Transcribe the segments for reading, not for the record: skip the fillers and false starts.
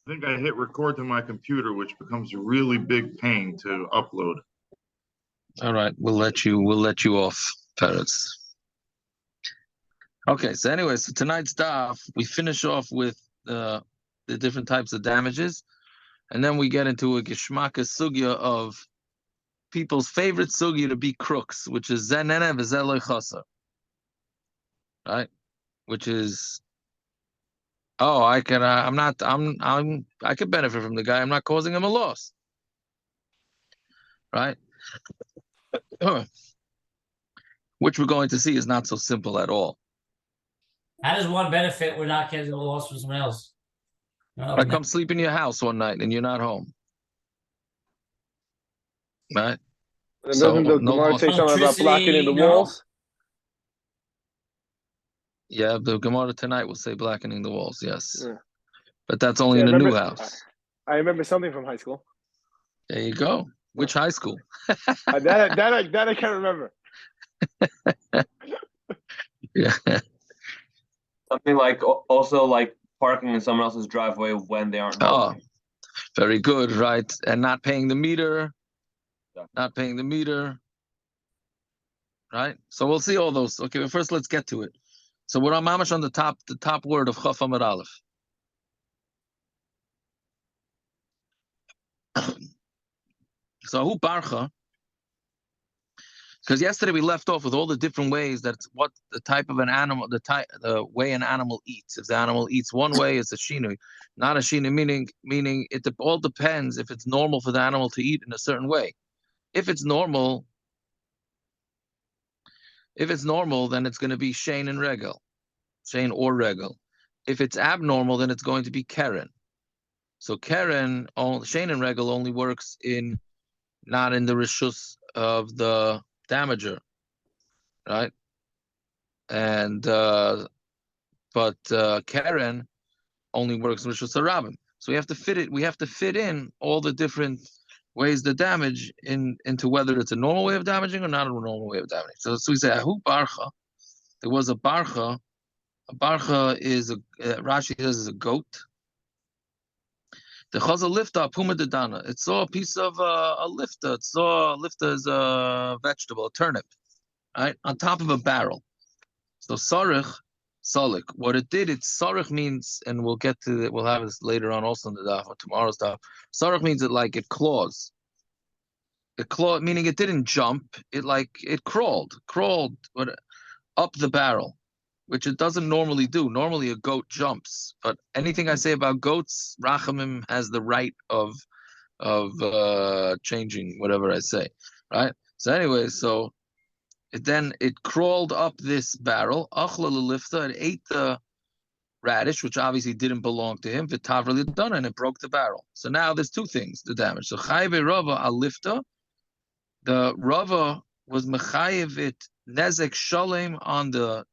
I think I hit record to my computer, which becomes a really big pain to upload. All right, we'll let you off, Peretz. Okay, so anyway, so tonight's daf, we finish off with the different types of damages, and then we get into a geschmacka sugya of people's favorite sugya to be crooks, which is zenene v'zeloi chasa, right? Which is, oh, I can, I could benefit from the guy. I'm not causing him a loss, right? Which we're going to see is not so simple at all. How does one benefit we're not getting a loss from someone else? No, I come sleep in your house one night and you're not home, right? And doesn't the Gemara say something about blackening the walls? Yeah, the Gemara tonight will say blackening the walls, yes. Yeah. But that's only in a new house. I remember something from high school. There you go. Which high school? that I can't remember. Yeah. Something like also like parking in someone else's driveway when they aren't home. Oh, very good, right? And not paying the meter. Not paying the meter. Right? So we'll see all those. Okay, but first let's get to it. So we're on mamash on the top word of Chaf Amud Aleph. So who barcha? Because yesterday we left off with all the different ways that's what the type of an animal, the way an animal eats. If the animal eats one way, it's a shinui. Not a shinui, meaning it all depends if it's normal for the animal to eat in a certain way. If it's normal, then it's going to be shein and regel, shein or regel. If it's abnormal, then it's going to be keren. So keren, shein and regel only works not in the rishus of the damager, right? And but keren only works in rishus harabim. So we have to fit it. We have to fit in all the different ways the damage into whether it's a normal way of damaging or not a normal way of damaging. So we say ahu barcha. There was a barcha. A barcha is Rashi says is a goat. The chazal lifta puma dedana. It saw a piece of a lifta. It saw a lifta is a vegetable, a turnip, right, on top of a barrel. So sarich, salik. What it did, sarich means, and we'll get to it. We'll have this later on also in the daf or tomorrow's daf. Sarich means it claws. It clawed, meaning it didn't jump. It crawled up the barrel, which it doesn't normally do. Normally a goat jumps, but anything I say about goats, Rachamim has the right of changing whatever I say, right? So anyway, it crawled up this barrel. Achla lifta, it ate the radish, which obviously didn't belong to him. V'tavra lidana, and it broke the barrel. So now there's two things: the damage. So chayve rava al lifta. The Rava was mechayev it nezek shalem on the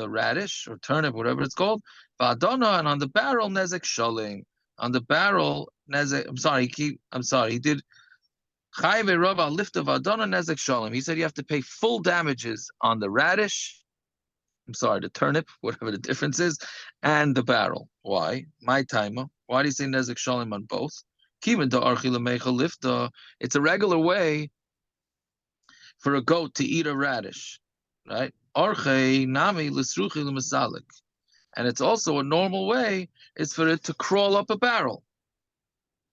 radish or turnip, whatever it's called, va'adana, and on the barrel nezek shalem. On the barrel nezek. I'm sorry. He did chayve Rava lift of va'adana nezek shalem. He said you have to pay full damages on the radish. I'm sorry, the turnip, whatever the difference is, and the barrel. Why? My timer. Why do you say nezek shalem on both? Kiven da archi lemecha lifta. It's a regular way for a goat to eat a radish, right? Arche nami lisruchi l'masalik, and it's also a normal way is for it to crawl up a barrel,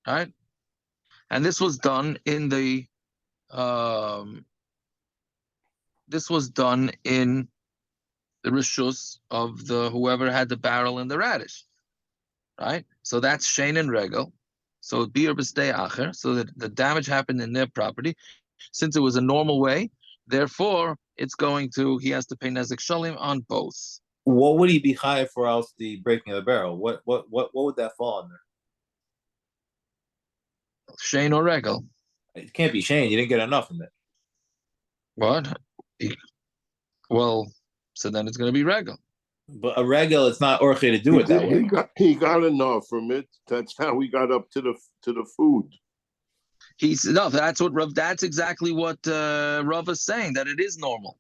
right? And this was done in the rishus of the whoever had the barrel and the radish, right? So that's shein and regel. So bir b'stei acher, so that the damage happened in their property. Since it was a normal way, therefore he has to pay nezek shalim on both. What would he be high for else the breaking of the barrel? What would that fall under? Shein or regel. It can't be Shane. You didn't get enough from it. What? Well, so then it's going to be regel. But a regel, it's not orche to do it that way. He got enough from it. That's how we got up to the food. That's exactly what Rav is saying, that it is normal.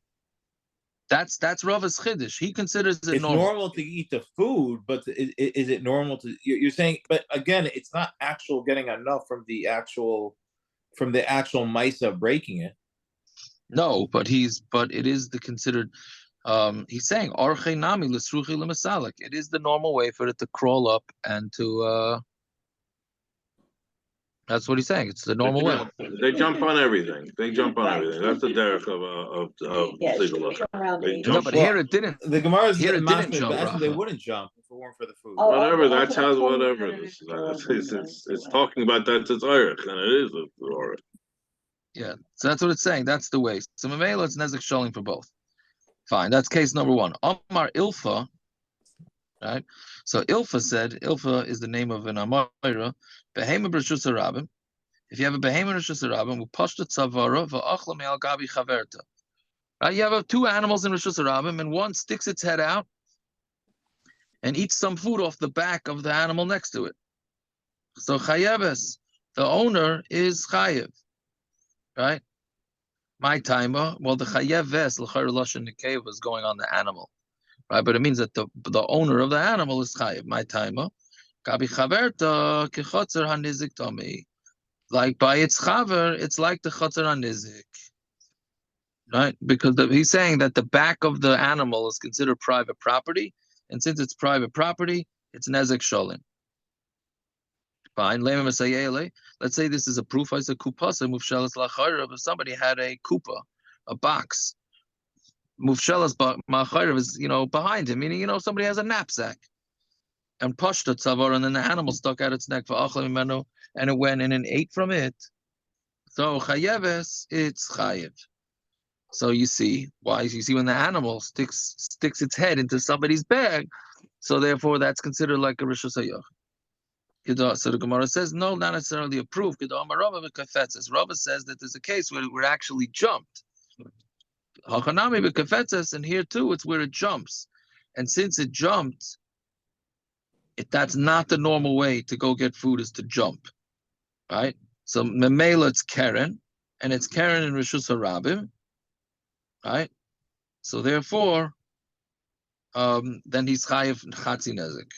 That's Rava's chiddush. He considers it It's normal. normal to eat the food, but is it normal to? You're saying, but again, it's not actual getting enough from the actual Misa breaking it. No, but it is the considered. He's saying arche nami l'sruchi l'masalik. It is the normal way for it to crawl up and to. That's what he's saying. It's the normal way. They jump on everything. They jump on everything. That's the derech of Ziegler. They No, jump. but here it didn't. The Gemara is Here it didn't mashma, jump, but actually they Rafa. wouldn't jump if it weren't for the food. Whatever. That's how. Whatever. It's talking about that. It's Irish, and it is a Irish. Yeah, so that's what it's saying. That's the way. So Mamela, it's Nezek Sholim for both. Fine, that's case number one. Omar Ilfa, right? So Ilfa said, Ilfa is the name of an Amira, Behema B'Reshus Harabim. If you have a Behema B'Reshus Harabim, Upashta Tzavara, V'achla Me'al Gabi Chaverta. Right? You have two animals in Reshus Harabim, and one sticks its head out and eats some food off the back of the animal next to it. So Chayeves, the owner, is Chayev. Right? My timer. Well, the chayev ves l'chayr lashon nekev was going on the animal, right? But it means that the owner of the animal is chayev. My timer. Gabi chaverta kechotzer hanizik tomi. Like by its chaver, it's like the chotzer hanizik, right? Because he's saying that the back of the animal is considered private property, and since it's private property, it's nezek sholim. Fine. Let's say this is a proof. I said kupasa mufshalas lachayrav. If somebody had a kupa, a box, mufshalas machayrav is behind him, meaning somebody has a knapsack, and pashta tzavar, and then the animal stuck out its neck for achla mimenu, and it went in and ate from it. So chayeves, it's chayev. So you see why? You see when the animal sticks its head into somebody's bag, so therefore that's considered like a rishus hayach. So the Gemara says, no, not necessarily a proof. Rava says that there's a case where it actually jumped. And here too, it's where it jumps. And since it jumped, that's not the normal way to go get food, is to jump. Right? So Memela, it's Karen, and it's Karen in Rishus Harabim. Right? So therefore, then he's Chayev Chatzi Nezek.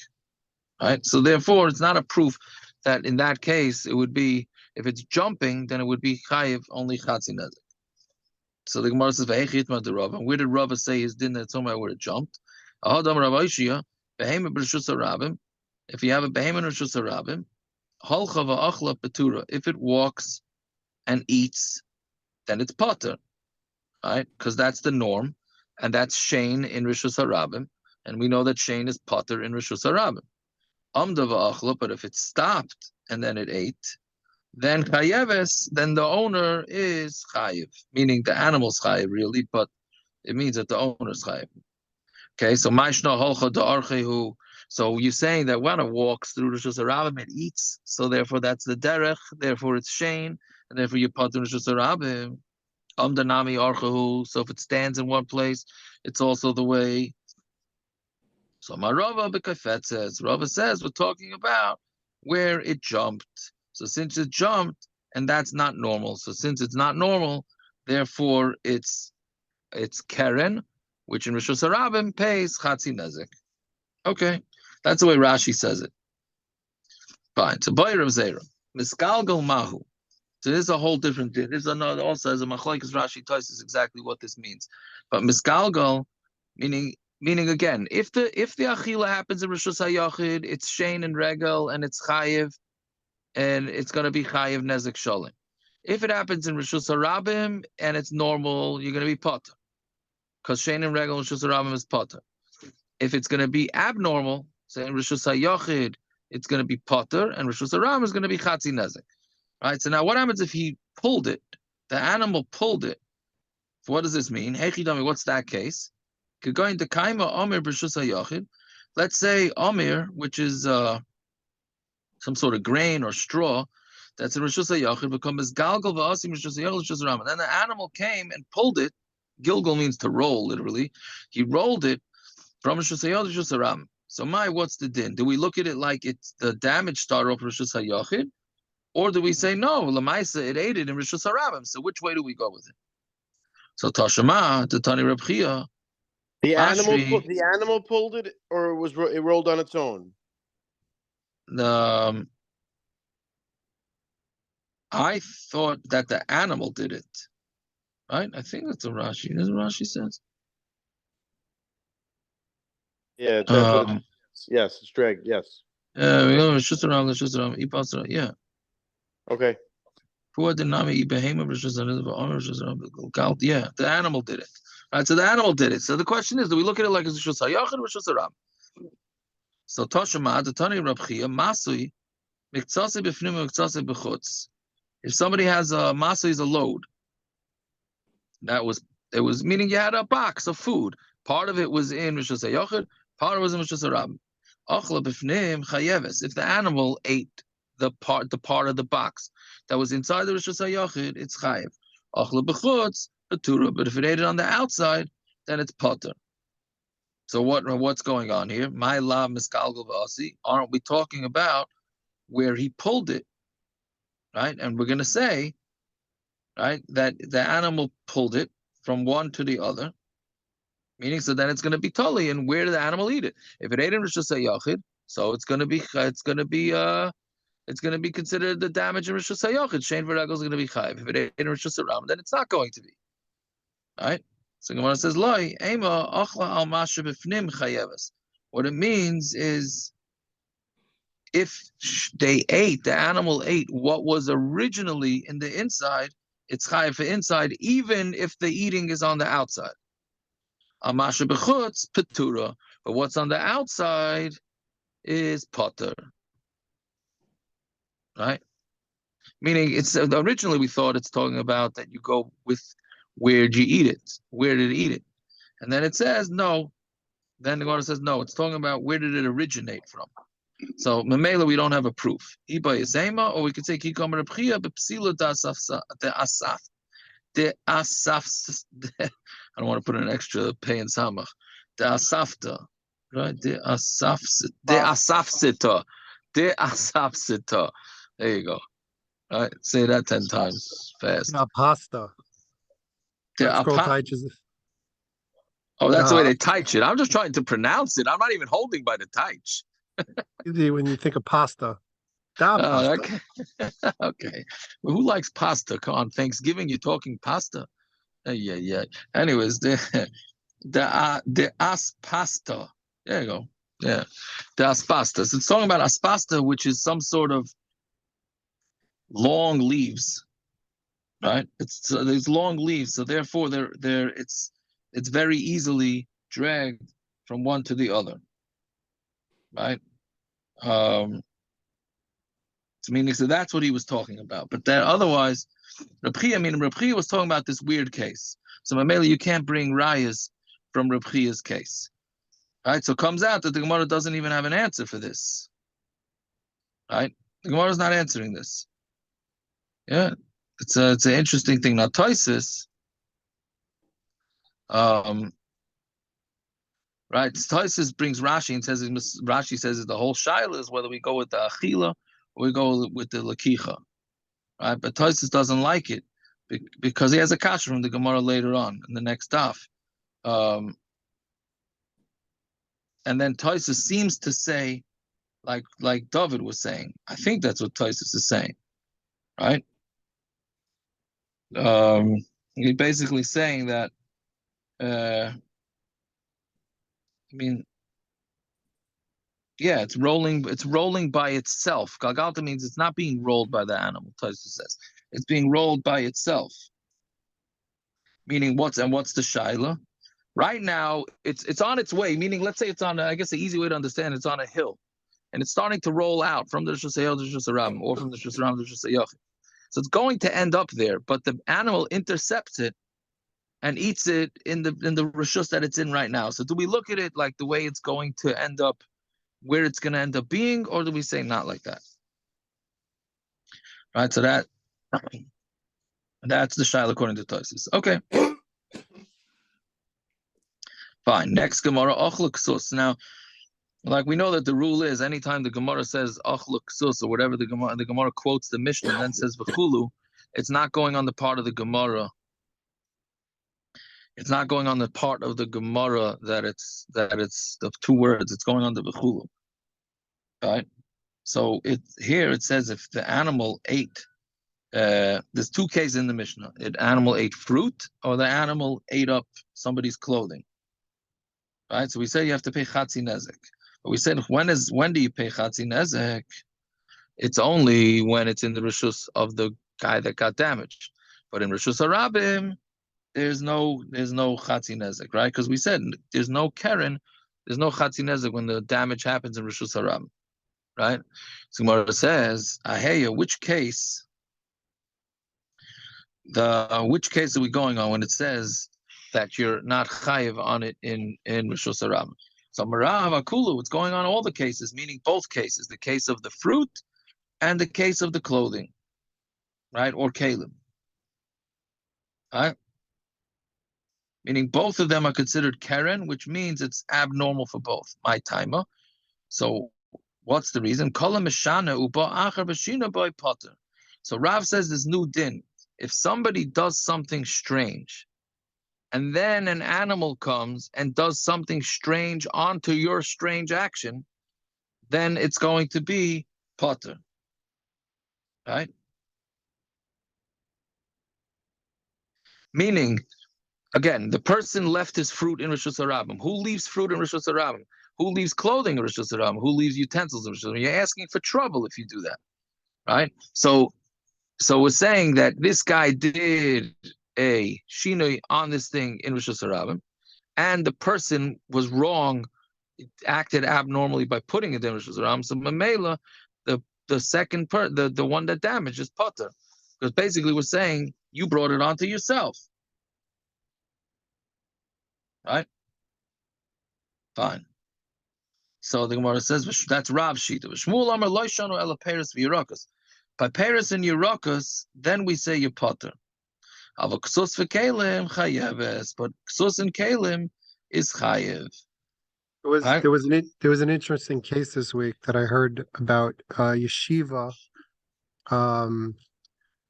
Right, so therefore, it's not a proof that in that case it would be, if it's jumping, then it would be chayiv only chatzi nezek. So the Gemara says, "Ve'echitma de Rava." Where did Rava say his din that somewhere where it jumped? Ahadam Rav Ishia, behema b'reshus harabim. If you have a behema b'reshus harabim, halcha va'achla petura. If it walks and eats, then it's pater, right? Because that's the norm, and that's shein in reshus harabim, and we know that shein is pater in reshus harabim. But if it stopped and then it ate, then chayeves, then the owner is chayev, meaning the animal's chayev really, but it means that the owner's chayev. Okay, so maishna holcha da'archehu. So you're saying that when it walks through Rishus Harabim, it eats, so therefore that's the derech, therefore it's shein, and therefore you put in Rishus Harabim. Danami archehu. So if it stands in one place, it's also the way. So Marava B'Kafet says, Rava says we're talking about where it jumped. So since it jumped, and that's not normal. So since it's not normal, therefore it's Keren, which in Rishus Harabim pays Chatzi Nezek. Okay, that's the way Rashi says it. Fine. So Boy Rav Zera, Miskalgal Mahu. So this is a whole different thing. This is another also as a machlokes Rashi tells us exactly what this means. But Miskalgal, meaning again, if the achila happens in Rishus Hayachid, it's shein and regel and it's chayiv, and it's going to be chayiv nezek sholim. If it happens in Rishus Harabim and it's normal, you're going to be potter, because shein and regel in Rishus Harabim is potter. If it's going to be abnormal, say in Rishus Hayachid, it's going to be potter, and Rishus Harabim is going to be chatzi nezek. Right. So now, what happens if he pulled it? The animal pulled it. So what does this mean? Hey, Chidami, what's that case? Going to Kamma Omer B'Reshus Hayachid. Let's say Omer, which is some sort of grain or straw, that's in Reshus Hayachid, becomes Galgal V'Asim Reshus Hayachid Reshus Harabim. Then the animal came and pulled it. Gilgal means to roll, literally. He rolled it from Reshus Hayachid Reshus Harabim. So what's the din? Do we look at it like it's the damage started off Reshus Hayachid, or do we say no? Lamaisa, it ate it in Reshus Harabim. So which way do we go with it? So Tashema, the Tani Reb Chia, The Mashri, animal pulled it, or it rolled on its own? I thought that the animal did it. Right? I think that's what Rashi. That's what Rashi says. Yeah, that's what it, yes, it's dragged. Yes. It's just around. Yeah. Okay. Yeah, the animal did it. Right, so the animal did it. So the question is, do we look at it like it's a Rishus Hayachid or Rishus Haram? So Toshama, the Tani Rab Chia, Masui, Miktsase b'fnim, Miktsase b'chutz. If somebody has a Masui is a load, it was meaning you had a box of food. Part of it was in Rishus Hayachid, part of it was in Rishus Haram. Achla b'fnim chayeves. If the animal ate the part of the box that was inside the Rishus Hayachid, it's chayev. Achla b'chutz, patura. But if it ate it on the outside, then it's potter. So what's going on here? My la miskalgal v'asi. Aren't we talking about where he pulled it, right? And we're going to say, right, that the animal pulled it from one to the other, meaning so then it's going to be totally. And where did the animal eat it? If it ate in Rishus Hayachid, so it's going to be considered the damage in Rishus Hayachid. Shein v'ragel is going to be chayiv. If it ate in Rishus Haram, then it's not going to be, right? So Gemara says, "Loi ema achla al masha b'fnim chayeves." What it means is, if the animal ate what was originally in the inside, it's chayev for inside, even if the eating is on the outside. Al masha b'chutz petura, but what's on the outside is potter, right? Meaning, it's originally we thought it's talking about that you go with where did you eat it? Where did it eat it? And then it says no. Then the Gemara says no. It's talking about where did it originate from. So memela we don't have a proof. Iba yisema, or we could say kikom rabchia bepsila de asaf. De asaf. I don't want to put an extra pay in samach. De asafta, right? De asafsita. De asafsita. There you go. All right, say that 10 times fast. Pasta. Oh, that's the way they teach it. I'm just trying to pronounce it. I'm not even holding by the teach. When you think of pasta. Pasta. Okay. Well, who likes pasta? Come on, Thanksgiving, you're talking pasta. Yeah. Anyways, the aspasta. There you go. Yeah, the aspasta. So it's talking about aspasta, which is some sort of long leaves, right? There's long leaves, so therefore it's very easily dragged from one to the other, right? Meaning, so that's what he was talking about. But that otherwise, Reb Chia was talking about this weird case. So Mamela, you can't bring rayas from Reb Chia's case, right? So it comes out that the Gemara doesn't even have an answer for this, right? The Gemara is not answering this. Yeah, it's an interesting thing. Now Taisus, right? Taisus brings Rashi and says Rashi says the whole shaila is whether we go with the achila or we go with the lakicha, right? But Taisus doesn't like it because he has a kasha from the Gemara later on in the next daf, and then Taisus seems to say, like David was saying. I think that's what Taisus is saying, right? He's basically saying that. I mean, yeah, it's rolling by itself. Galgalta means it's not being rolled by the animal, Taisus says. It's being rolled by itself. Meaning what's the shaila? Right now, it's on its way, meaning let's say it's on, I guess the easy way to understand it's on a hill. And it's starting to roll out from the Rishus Hayachid to the Rishus Haram, or from the Rishus Haram to the Rishus Hayachid. So it's going to end up there, but the animal intercepts it and eats it in the rishus that it's in right now. So do we look at it like the way it's going to end up, where it's going to end up being, or do we say not like that? Right. So that's the shaila according to Taisus. Okay. Fine. Next Gemara, Ochluk Sus. Now, like we know that the rule is anytime the Gemara says Ochluk Sus or whatever the Gemara quotes the Mishnah and then says V'chulu, it's not going on the part of the Gemara. It's not going on the part of the Gemara that it's the two words. It's going on the Bechulu. Right? So here it says if the animal ate, there's two cases in the Mishnah. The animal ate fruit or the animal ate up somebody's clothing. Right? So we say you have to pay Chatzi Nezek. But we said when do you pay Chatzi Nezek? It's only when it's in the Rishus of the guy that got damaged. But in Rishus Harabim, there's no Chatzi Nezek, right? Because we said there's no Keren, there's no Chatzi Nezek when the damage happens in Rishus Harabim, right? So Gemara says, Aheya, which case are we going on when it says that you're not chayiv on it in Rishus Harabim? So Marav Akulu, it's going on all the cases, meaning both cases, the case of the fruit and the case of the clothing, right? Or kalim, right? Meaning both of them are considered keren, which means it's abnormal for both. My timer. So what's the reason? So Rav says this new din. If somebody does something strange, and then an animal comes and does something strange onto your strange action, then it's going to be potter. Right? Meaning, again, the person left his fruit in Rishus Harabim. Who leaves fruit in Rishus Harabim? Who leaves clothing in Rishus Harabim? Who leaves utensils in Rishus Harabim? You're asking for trouble if you do that, right? So we're saying that this guy did a shinoi on this thing in Rishus Harabim, and the person was wrong, acted abnormally by putting it in Rishus Harabim. So Mamela, the second the one that damaged is potter, because basically we're saying you brought it onto yourself. Right? Fine. So the Gemara says that's Rav Shita. Shmuel Amar Loishanu Ela Peres v'Yerakas. By Peres and Yerakas, then we say you potter. Ava Ksus v'Kelim chayeves, but Ksus and Kelim is chayev. Right? There was an interesting case this week that I heard about yeshiva.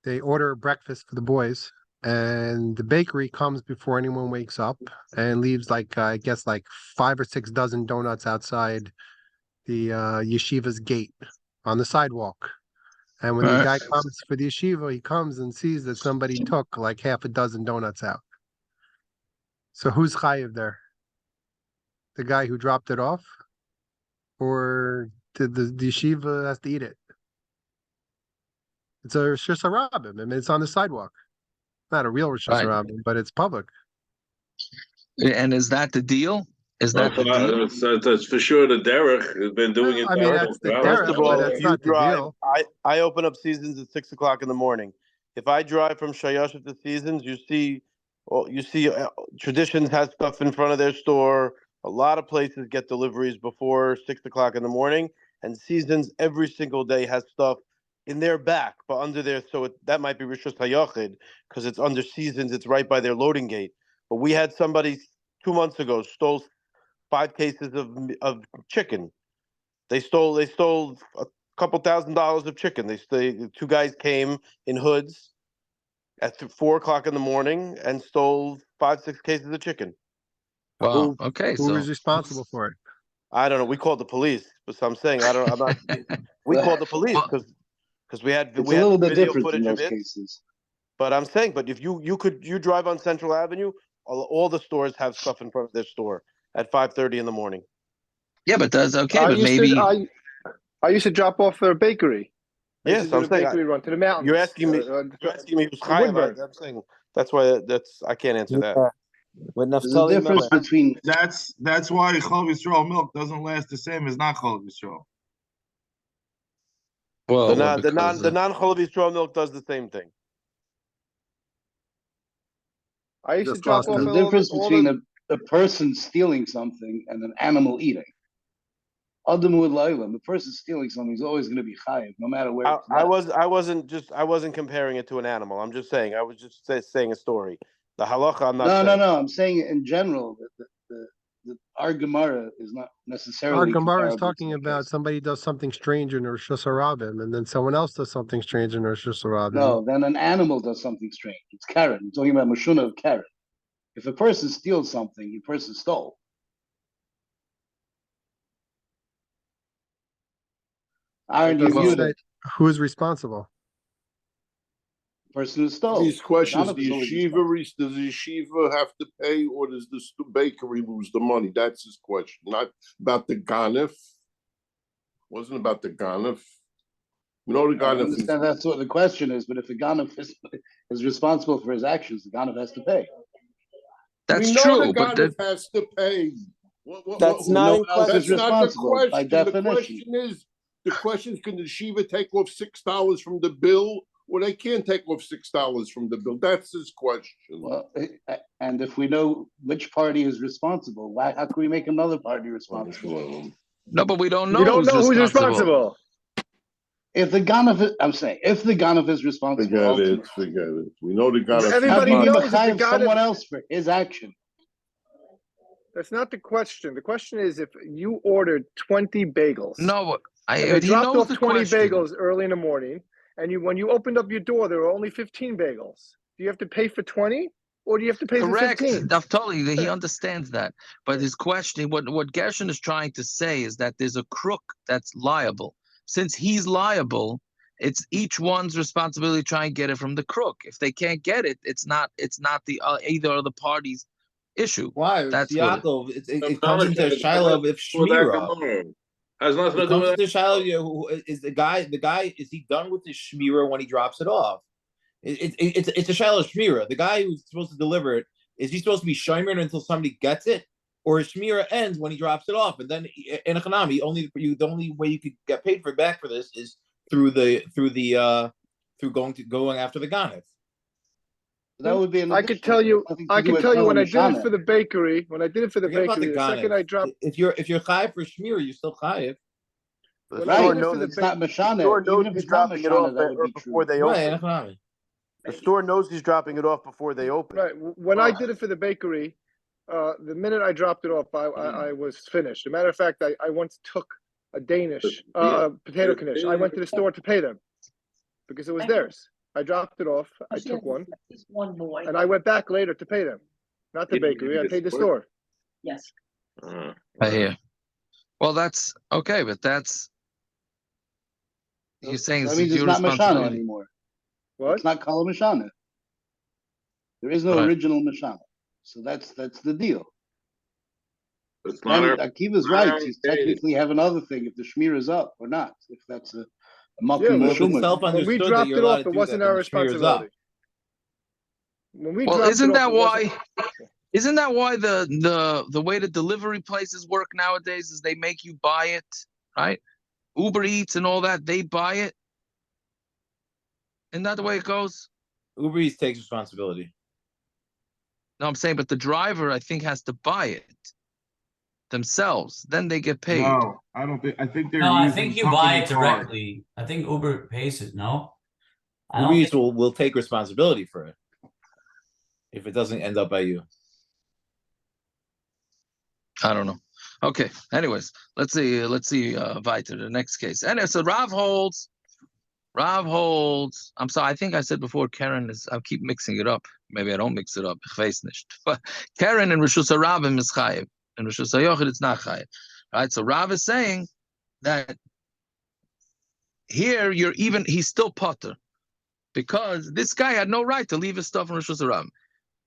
They order breakfast for the boys, and the bakery comes before anyone wakes up and leaves I guess 5 or 6 dozen donuts outside the yeshiva's gate on the sidewalk. And when the guy comes for the yeshiva, he comes and sees that somebody took half a dozen donuts out. So who's chayiv there? The guy who dropped it off, or the yeshiva has to eat it? It's a Rishus Harabim. I mean, it's on the sidewalk. Not a real Rishus Harabim, but it's public. And is that the deal? Is that the deal? That's for sure the derech has been doing it. I mean, that's the derech, but that's not the deal. I open up Seasons at 6 o'clock in the morning. If I drive from Shayoshet to Seasons, you see Traditions has stuff in front of their store. A lot of places get deliveries before 6 o'clock in the morning, and Seasons every single day has stuff in their back, but under there. So that might be Rishus Hayachid because it's under Seasons. It's right by their loading gate. But we had somebody 2 months ago stole 5 cases of chicken. They stole a couple $1,000s of chicken. The 2 guys came in hoods at 4 o'clock in the morning and stole 5-6 cases of chicken. Wow. Who was responsible for it? I don't know. We called the police, but I'm saying I'm not. We called the police because we had a little bit video different footage in those of it. cases. But I'm saying, if you drive on Central Avenue, all the stores have stuff in front of their store at 5:30 in the morning. Yeah, but that's okay. But maybe I used to drop off for a bakery. Yes, I'm saying bakery run to the mountains. You're asking me who's chayav. I'm saying that's why I can't answer that. There's a difference between That's why Chol Yisrael milk doesn't last the same as not Chol Yisrael. well, the non-Chol Yisrael milk does the same thing. I used to Just drop lost off there's him. a difference between a person stealing something and an animal eating. Adam would the person stealing something is always going to be chayiv, no matter where. I wasn't comparing it to an animal. I'm just saying I was just saying a story. The halacha, I'm not saying. No. I'm saying in general that our Gemara is not necessarily. Our Gemara is comparable talking to the about case. somebody does something strange in Rishus Harabim, and then someone else does something strange in Rishus Harabim. No, then an animal does something strange. It's Karen. We're talking about Mashuna of Karen. If a person steals something, the person stole. Aaron, Does you it viewed say it. who's responsible? Person who stole. These questions, Ganav the is always yeshiva, does the yeshiva have to pay, or does the bakery lose the money? That's his question, not about the ganef. Wasn't about the ganef. We know the I ganef is. understand that's what the question is, but if the Ganav is responsible for his actions, the Ganav has to pay. That's We know true, the but ganef has to pay. That's Who not no in one else question. is That's not the responsible by question. The definition. question is, can the yeshiva take off $6 from the bill, or they can't take off $6 from the bill? That's his question. Well, and if we know which party is responsible, how can we make another party responsible? no, but we don't know. We don't know who's responsible. If the Ganav, I'm saying, if the Ganav is responsible, Forget ultimately, it. Forget it. We know the ganef. how Everybody can you knows if the mechayev someone Ganav. else for his action? That's not the question. The question is if you ordered 20 bagels. No, And they he dropped knows off the 20 question. bagels early in the morning, and when you opened up your door, there were only 15 bagels. Do you have to pay for 20, or do you have to pay Correct. for 15? I've told you that he understands that. But his question, what Gershon is trying to say is that there's a crook that's liable. Since he's liable, it's each one's responsibility to try and get it from the crook. If they can't get it, it's not the either of the parties' issue. Why? That's Yaakov, it comes into Shiloh with Shmira. Has nothing It to do comes with into Shiloh. Is the guy? Is he done with his Shmira when he drops it off? It's a Shiloh Shmira. The guy who's supposed to deliver it, is he supposed to be Shomer until somebody gets it, or his Shmira ends when he drops it off? And then in a Konami, the only way you could get paid back for this is through going after the Ganef. That would be an I could tell you. I could tell you when I did it for the bakery. When I did it for the Forget about bakery, the second I dropped. If you're chayiv for Shmira, you're still chayiv. When Right, I did it for the it's not bakery, Mashana. Even if he's it's not dropping it off Mashana, that would be before true. they Right, open. Konami. The store knows he's dropping it off before they open. right. When I did it for the bakery, the minute I dropped it off, I was finished. As a matter of fact, I once took a Danish potato knish. I went to the store to pay them because it was theirs. I dropped it off. I took one, and I went back later to pay them. Not the bakery. I paid the store. Yes. I hear. Well, that's okay, but that's you're saying That it's means it's your not Mashana responsibility. anymore. What? It's not Kala Mashana. There is no Right. original Mashana. So that's the deal. It's not our, Akiva's right. You technically have another thing if the Shmir is up or not. If that's a Malkin Well, if it's Meshumah. self-understood When we that dropped you're it allowed off, to it do wasn't that, our then the Shmir is up. responsibility. When we Well, dropped isn't it that off, it wasn't- why? Isn't that why the way the delivery places work nowadays is they make you buy it, right? Uber Eats and all that, they buy it. Isn't that the way it goes? Uber Eats takes responsibility. No, I'm saying, but the driver, I think, has to buy it themselves. Then they get paid. No, I don't think. I think they're. No, I using think you buy it company card. directly. I think Uber pays it. No, I Uber don't Eats think. will take responsibility for it if it doesn't end up by you. I don't know. Okay. Anyways, let's see. Weiter, the next case. Anyway, so Rav holds. I'm sorry. I think I said before. Karen is. I keep mixing it up. Maybe I don't mix it up. Ich weiß nicht. But Karen and Rishus Harabim is chayiv, and Rishus Hayochid it's not chayiv. Right. So Rav is saying that here he's still potter because this guy had no right to leave his stuff in Rishus Harabim.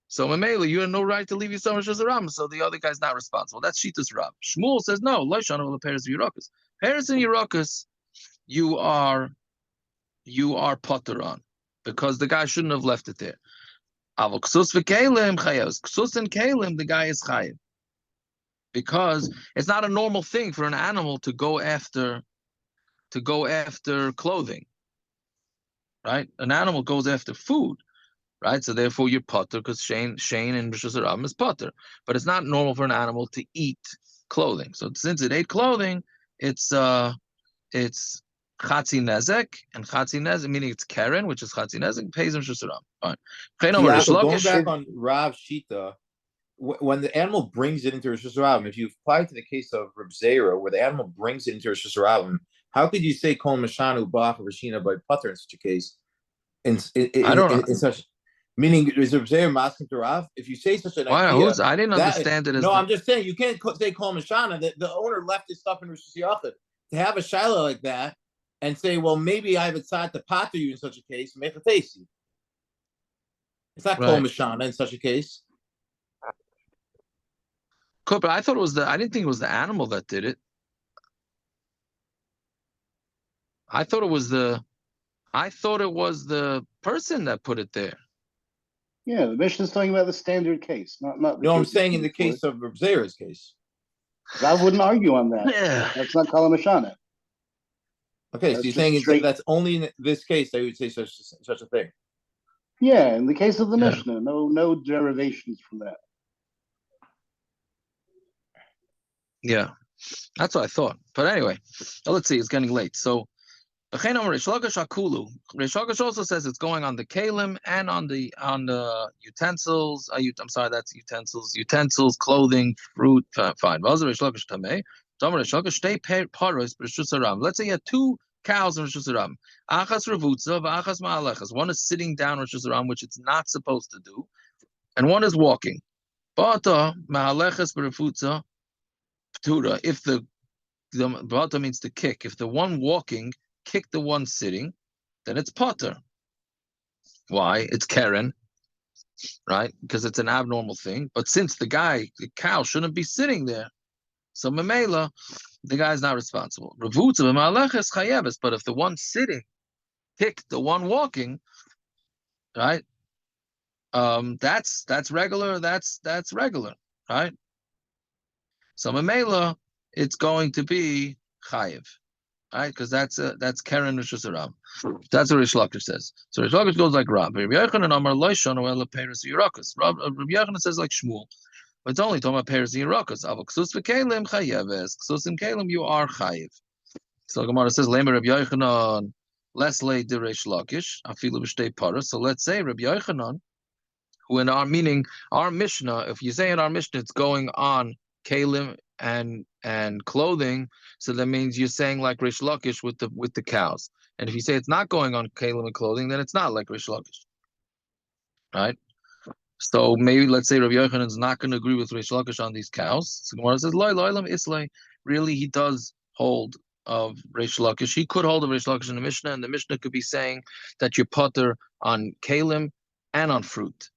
So Mamela, you have no right to leave your son Rishus Harabim, so the other guy's not responsible. That's Shitas Rav. Shmuel says no. Loishana will Paris and Yerokas. Paris and Yerokas, you are potter on because the guy shouldn't have left it there. Avol Ksus v'Kelim chayos. Ksus and Kelim, the guy is chayiv because it's not a normal thing for an animal to go after clothing, right? An animal goes after food. Right, so therefore you're potter because Shane and Rishus Harabim is potter, but it's not normal for an animal to eat clothing. So since it ate clothing, it's chatzi nezek, and chatzi nezek meaning it's Karen, which is chatzi nezek, pays him Rishus Harabim. Yeah, so going back on Rav Shita, when the animal brings it into Rishus Harabim, if you apply to the case of Reb Zera, where the animal brings it into Rishus Harabim, how could you say Kol Mashanu Bach Rashina by potter in such a case? In such Meaning, is Reb Zeir masking to Rav? If you say such an idea, I didn't that- understand it as no, the- I'm just saying you can't say Kol Mishana. That the owner left his stuff in Rosh Hashanah. To have a shiloh like that and say, well, maybe I have a tzad to pater you in such a case, mechatesi. It's not Kol Right. Mishana in such a case. Cool, but I thought it was I didn't think it was the animal that did it. I thought it was the person that put it there. Yeah, the Mishnah is talking about the standard case, not the No, I'm case saying in the case of Reb Zeir's case. Rav wouldn't argue on that. Yeah. That's not Kala Mashana. Okay, so That's you're just saying straight- that's only in this case they would say such a thing. Yeah, in the case of the Yeah. Mishnah, no derivations from that. Yeah, that's what I thought. But anyway, let's see. It's getting late. So, Rish Lakish also says it's going on the kalim and on the utensils. I'm sorry, that's utensils, clothing, fruit. Fine. Let's say you had two cows in Rosh Hashanah. Achas revutza, achas ma'alechas. One is sitting down in Rosh Hashanah, which it's not supposed to do, and one is walking. Bata ma'alechas berefutza. If the bata means to kick, if the one walking kicked the one sitting, then it's potter. Why? It's Karen, right? Because it's an abnormal thing. But since the cow shouldn't be sitting there, so memela, the guy's not responsible. Revutza b'ma'aleches chayeves. But if the one sitting kicked the one walking, right? That's regular. That's regular, right? So memela, it's going to be chayev, right? Because that's Karen Rosh Hashanah. That's what Rish Lakish says. So Rish Lakish goes like Rab. Rabbi Yochanan Amar Loishon Oel Peres Yirakas. Rabbi Yochanan says like Shmuel. But it's only talking about Peres Yirakas. Avol Ksus v'Kelim chayeves. Ksus and Kelim you are chayev. So Gemara says Lemer Rabbi Yochanan less late de Rish Lakish afilu b'shtei paras. So let's say Rabbi Yochanan, who in our Mishnah, if you say in our Mishnah it's going on Kelim and clothing, so that means you're saying like Rish Lakish with the cows. And if you say it's not going on Kelim and clothing, then it's not like Rish Lakish, right? So maybe let's say Rabbi Yochanan is not going to agree with Rish Lakish on these cows. So Gemara says Loi Loilam Islay. Really, he does hold of Rish Lakish. He could hold of Rish Lakish in the Mishnah, and the Mishnah could be saying that you putter on Kelim and on fruit.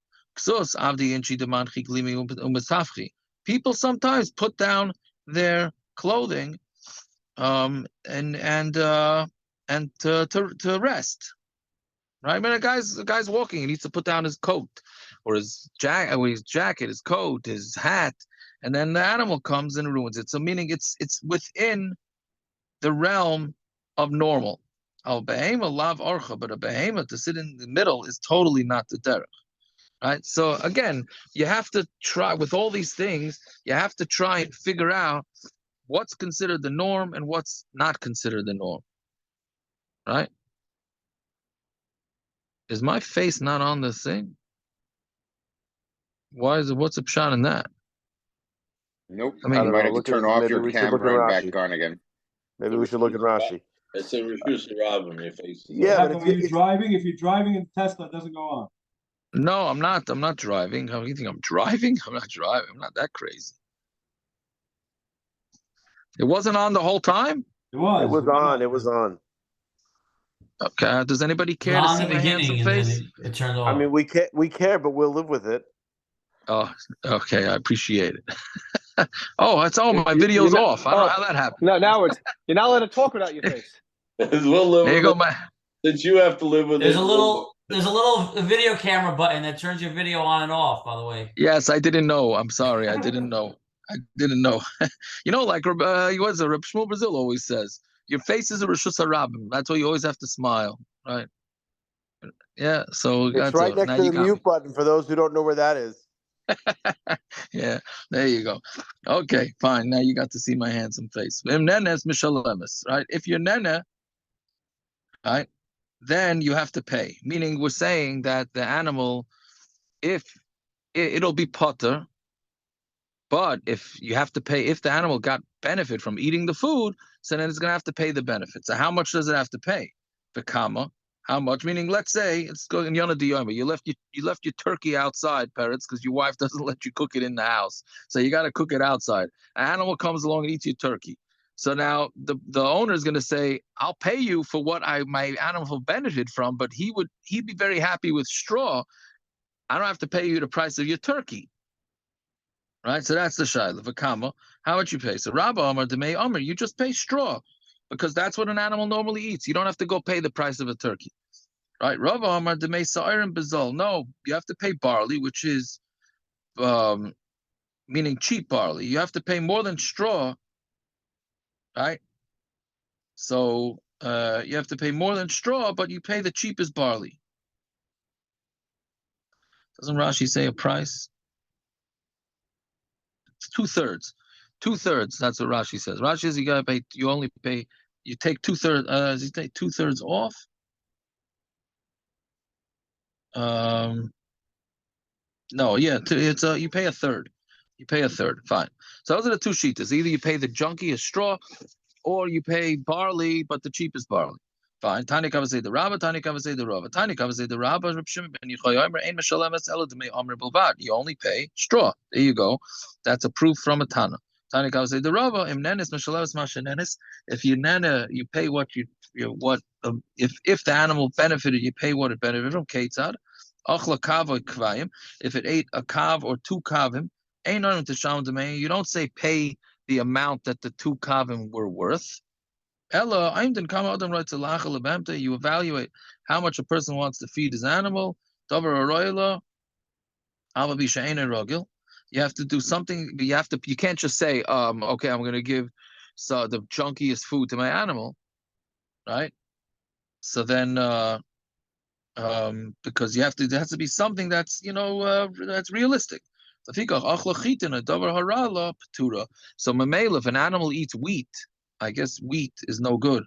People sometimes put down their clothing and to rest, right? I mean, a guy's walking, he needs to put down his coat or his jacket, his coat, his hat, and then the animal comes and ruins it. So meaning it's within the realm of normal. Al behema lav orcha, but a behema to sit in the middle is totally not the derech. Right. So again, you have to try with all these things, you have to try and figure out what's considered the norm and what's not considered the norm. Right? Is my face not on this thing? What's the pshat in that? Nope. I mean, You might have to turn off your we should look at camera and Rashi. back on again. Maybe we should look at Rashi. It's a refuse to rob him, your face. Yeah, but when you're driving, if you're driving in Tesla, it doesn't go on. No, I'm not driving. How do you think I'm driving? I'm not driving. I'm not that crazy. It wasn't on the whole time? It was. It was on. It was on. Okay. Does anybody care to On see the my handsome beginning, and face? then it turned off. I mean, we care, but we'll live with it. Oh, okay. I appreciate it. my video's off. I don't know how that happened. No, now you're not allowed to talk without your face. We'll live There you with go, it. man. Since you have to live with There's it. a little video camera button that turns your video on and off, by the way. Yes, I didn't know. I'm sorry. I didn't know. You know, like Reb Shmuel Brazil always says, your face is a Rishus HaRabim. That's why you always have to smile, right? Yeah, so It's right next to the mute button for those who don't know where that is. Yeah, there you go. Okay, fine. Now you got to see my handsome face. Right? If you're nene, right, then you have to pay. Meaning we're saying that the animal, if it'll be potter, but if you have to pay, if the animal got benefit from eating the food, so then it's going to have to pay the benefit. So how much does it have to pay? The Kamma, How much? Meaning, let's say it's going in Yonah Diyoma. You left your turkey outside, parrots, because your wife doesn't let you cook it in the house. So you got to cook it outside. An animal comes along and eats your turkey. So now the owner is going to say, "I'll pay you for what my animal benefited from," but he'd be very happy with straw. I don't have to pay you the price of your turkey. Right? So that's the shayla. For Kamma, how much you pay? So Rabba Amar Demei Amar, you just pay straw, because that's what an animal normally eats. You don't have to go pay the price of a turkey. Right? Rabba Amar Demei Sa'ir and Bazal. No, you have to pay barley, which is meaning cheap barley. You have to pay more than straw. Right? So you have to pay more than straw, but you pay the cheapest barley. Doesn't Rashi say a price? It's 2/3. 2/3. That's what Rashi says. Rashi says you gotta pay. You only pay. You take 2/3. Does he take 2/3 off? No. Yeah. It's you pay a third. You pay a third. Fine. So those are the two sheetas. Either you pay the junkiest straw, or you pay barley, but the cheapest barley. Fine. Tani Kava say the Rabba. Tani Kava say the Rabba. Tani Kava say the Rabba. Reb Shimon ben Yochai Omer ein meshalemes ela demei Omer bilvad. You only pay straw. There you go. That's a proof from a Tana. Tani Kava say the Rabba. Im nenis meshalemes mashenenis. If you nana, you pay what if the animal benefited, you pay what it benefited from. Ketzad. Achla kava kvayim. If it ate a kav or two kavim, ain't nothing to sham demei. You don't say pay the amount that the two kavim were worth. Ella, you evaluate how much a person wants to feed his animal. You have to do something. You can't just say, okay, I'm gonna give the junkiest food to my animal, right? So then because there has to be something that's that's realistic. So Mamela, if an animal eats wheat, I guess wheat is no good.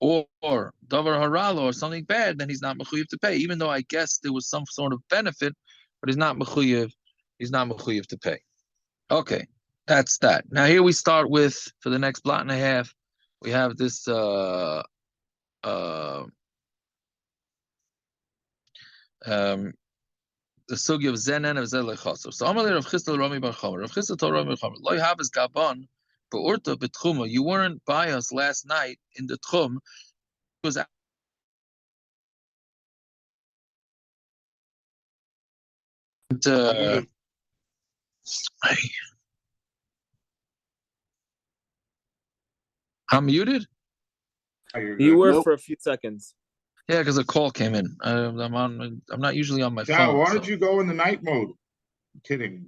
Or davar harala or something bad, then he's not mechuyev to pay. Even though I guess there was some sort of benefit, but he's not mechuyev. He's not mechuyev to pay. Okay, that's that. Now here we start with, for the next blot and a half, we have this the sugi of zenen of zelechasor. So Amalei Rav Chisda Rami Bar Chomer. Rav Chisda told Rami Bar Chomer, Lo yahavas gaban be'urta betchuma. You weren't by us last night in the tchum. Was I'm muted. You were for a few seconds. Yeah, because a call came in. I'm not usually on my Sal, phone. why don't you go in the night mode? I'm kidding.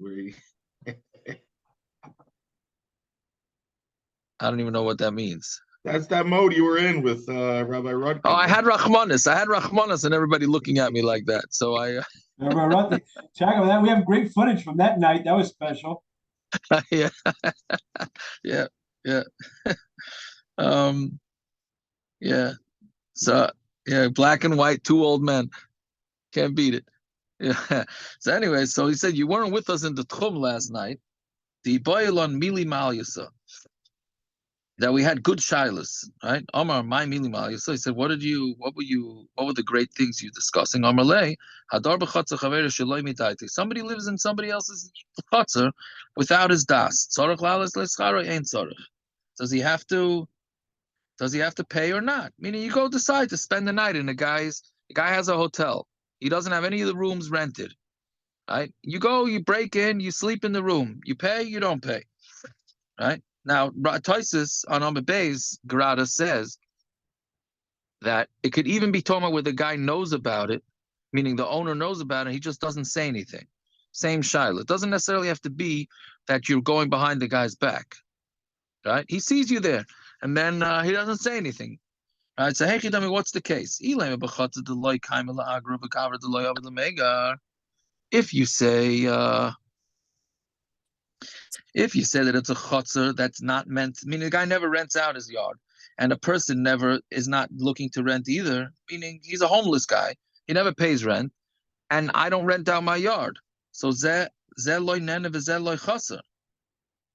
I don't even know what that means. That's that mode you were in with Rabbi Rudkin. Oh, I had Rachmanis, and everybody looking at me like that. So I. Rabbi Rudkin, check out that. We have great footage from that night. That was special. Yeah, yeah. Yeah. So yeah, black and white, two old men. Can't beat it. Yeah. So anyway, so he said you weren't with us in the Tchum last night. The Boilon Mili Malyasa. That we had good shilas, right? Omar, my Mili Malyasa. He said, what were the great things you discussing? Omar Lei, Hadar b'chatzer chaver sheloi midaiti. Somebody lives in somebody else's chatzer without his das. Tzarech lalas lescharo ain't tzarech. Does he have to pay or not? Meaning you go decide to spend the night in the guy has a hotel. He doesn't have any of the rooms rented. Right? You go, you break in, you sleep in the room. You pay, you don't pay. Right? Now, Toises on Amar Beis, Gerada says that it could even be talking where the guy knows about it, meaning the owner knows about it, he just doesn't say anything. Same shaila. It doesn't necessarily have to be that you're going behind the guy's back. Right? He sees you there, and then he doesn't say anything. Right? So, hey, Chidami, what's the case? If you say that it's a chotzer that's not meant, meaning the guy never rents out his yard, and a person never is not looking to rent either, meaning he's a homeless guy, he never pays rent, and I don't rent out my yard. So ze loy nene v'ze loy chotzer.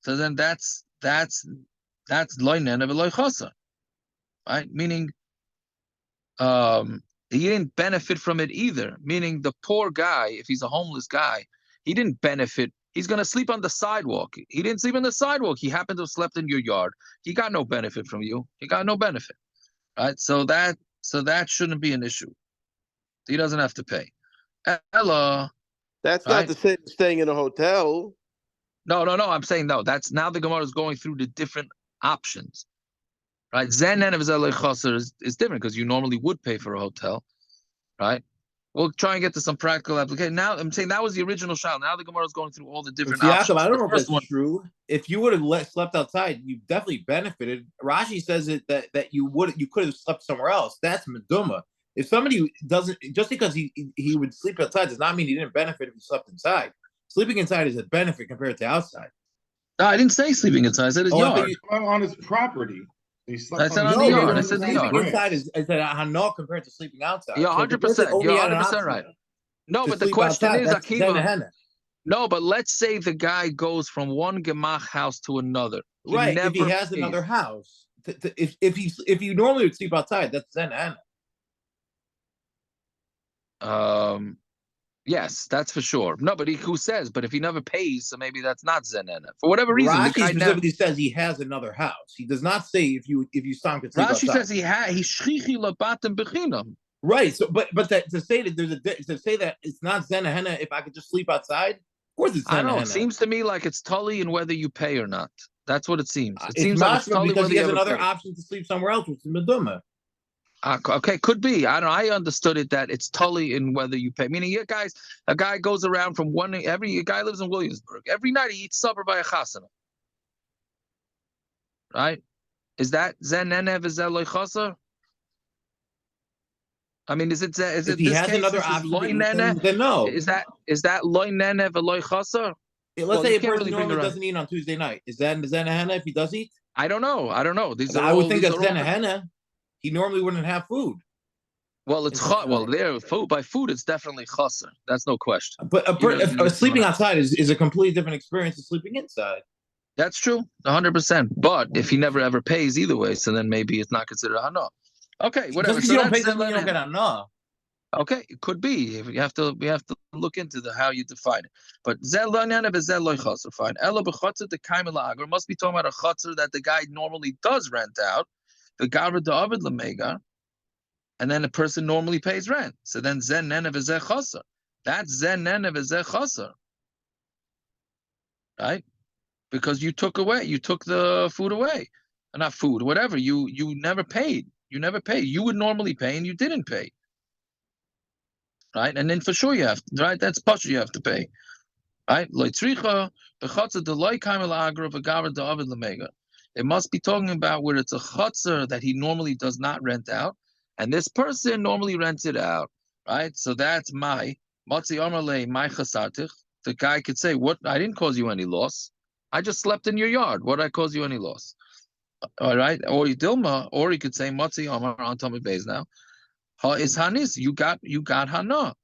So then that's loy nene v'loy chotzer, right? Meaning, he didn't benefit from it either. Meaning the poor guy, if he's a homeless guy, he didn't benefit. He's going to sleep on the sidewalk. He didn't sleep on the sidewalk. He happened to have slept in your yard. He got no benefit from you. He got no benefit, right? So that shouldn't be an issue. He doesn't have to pay. Ella, That's right? not the same as staying in a hotel. No. I'm saying no. That's now the Gemara is going through the different options, right? Zen and is different because you normally would pay for a hotel, right? We'll try and get to some practical application. Now I'm saying that was the original shot. Now the Gemara is going through all the different See, options. Yaakov, I don't know if first that's true. If you would have slept outside, you definitely benefited. Rashi says that you could have slept somewhere else. That's meduma. If somebody doesn't, just because he would sleep outside does not mean he didn't benefit if he slept inside. Sleeping inside is a benefit compared to outside. No, I didn't say sleeping inside. I said his yard. On his property. He slept I said on the yard. I said the yard. Sleeping inside is hana compared to sleeping outside. Yeah, 100%. You're 100% right. No, but the question is, Akiva. No, but let's say the guy goes from one gemach house to another. Right. If he has another house, if you normally would sleep outside, that's zen hana. Yes, that's for sure. No, but who says? But if he never pays, so maybe that's not zen hana. For whatever reason, Rashi the guy specifically says he has another house. He does not say if you saw him could sleep Rashi outside. says he's shchichi labatim bechinam. Right. So, but to say that to say that it's not zen hana if I could just sleep outside. Of course, it's zen I don't know. hana. It seems to me like it's tully in whether you pay or not. That's what it seems. It It's seems like it's tully because whether he has you another pay. option to sleep somewhere else, which is meduma. Okay, could be. I understood it that it's tully in whether you pay. Meaning, a guy goes around from a guy lives in Williamsburg. Every night he eats supper by a chasana. Right? Is that zen nenev? Is that loy chaser? I mean, is it If he this has case? another This is option, loy then nenev? no. Is that loy nenev a loy chaser? Let's say a person normally doesn't eat on Tuesday night. Is that zen hana if he does eat? I don't know. These are I would think these that's are all zen hana. He normally wouldn't have food. Well, it's there food by food. It's definitely chaser. That's no question. But sleeping outside is a completely different experience than sleeping inside. That's true, 100%. But if he never ever pays either way, so then maybe it's not considered hana. Okay, whatever. Just because you don't pay, doesn't mean you don't get hana. Okay, it could be. We have to look into how you define it. But zel lanyan of zel loy chaser, fine. Ella b'chotzer the kaimel agar must be talking about a chotzer that the guy normally does rent out. The gaver da'avid lemega. And then a person normally pays rent. So then zen nenev is chaser. That's zen nenev is chaser. Right? Because you took the food away. Not food, whatever. You never paid. You never paid. You would normally pay and you didn't pay. Right? And then for sure you have to, right? That's pasha you have to pay. Right? It must be talking about where it's a chotzer that he normally does not rent out. And this person normally rents it out, right? So that's my matzi amarle my chasartich. The guy could say, "What? I didn't cause you any loss. I just slept in your yard. What did I cause you any loss?" All right. Or Dilma, or he could say matzi amar on Tommy Bays now. Ha is hanis. You got hana,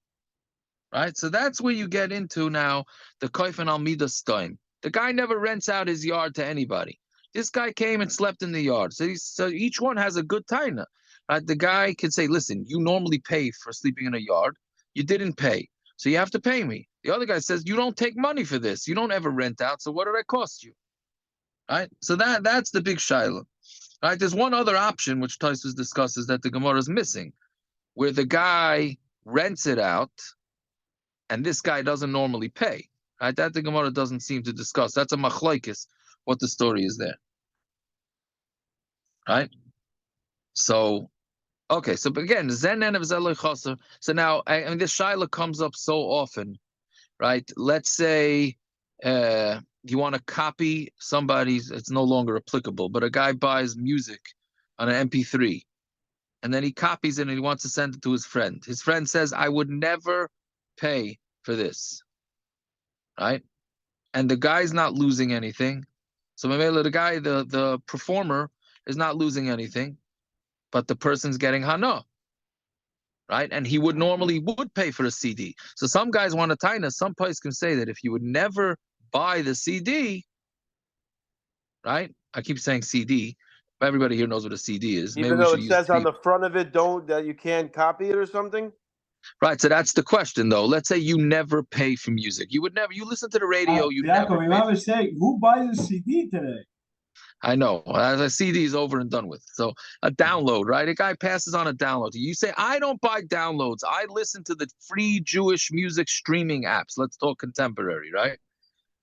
right? So that's where you get into now the koif and almida stein. The guy never rents out his yard to anybody. This guy came and slept in the yard. So each one has a good taina. The guy can say, listen, you normally pay for sleeping in a yard. You didn't pay. So you have to pay me. The other guy says, you don't take money for this. You don't ever rent out. So what did I cost you? Right? So that's the big shaila. Right? There's one other option, which Tosfos discusses that the Gemara is missing, where the guy rents it out and this guy doesn't normally pay. Right? That the Gemara doesn't seem to discuss. That's a machlokes, what the story is there. Right? So, okay, so again, zen and zel chaser. So now, I mean, this shaila comes up so often, right? Let's say you want to copy somebody's, it's no longer applicable, but a guy buys music on an MP3, and then he copies it and he wants to send it to his friend. His friend says, I would never pay for this, right? And the guy's not losing anything. So the guy, the performer, is not losing anything. But the person's getting hana, right? And he would pay for a CD. So some guys want to taina. Some places can say that if you would never buy the CD, right? I keep saying CD. Everybody here knows what a CD is. Maybe Even we though should it use says on the the front of it, that you can't copy it or something. right. So that's the question, though. Let's say you never pay for music. You would never. You listen to the radio. You Jacob, never. Pay remember saying, who buys a CD today? I know. As a CD is over and done with. So a download, right? A guy passes on a download. You say, I don't buy downloads. I listen to the free Jewish music streaming apps. Let's talk contemporary, right?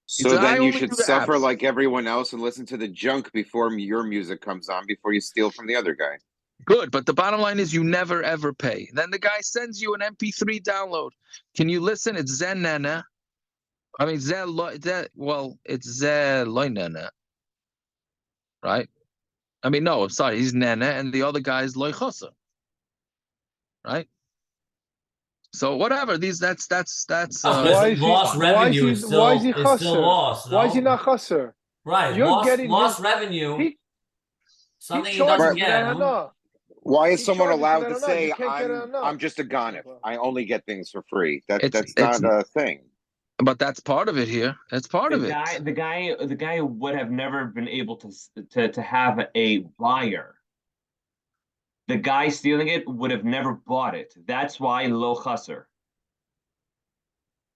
So I then you only should do the suffer apps. like everyone else and listen to the junk before your music comes on, before you steal from the other guy. Good, but the bottom line is you never ever pay. Then the guy sends you an MP3 download. Can you listen? It's Zenana. I mean, it's Zeloinana, right? I mean, no, I'm sorry, he's Nana, and the other guy is Loichosa, right? So whatever, that's Why is he lost revenue is why is he still chasser? lost. Why is he no? not chasser? Right. You're lost getting lost his- revenue. He something he charges doesn't for that get. No? hana. Why is He someone charges for allowed that to hana. say You can't get it enough. I'm just a ganef? I only get things for free. That's it's not a thing. But that's part of it here. That's part of it. The guy would have never been able to have a buyer. The guy stealing it would have never bought it. That's why lo chaser.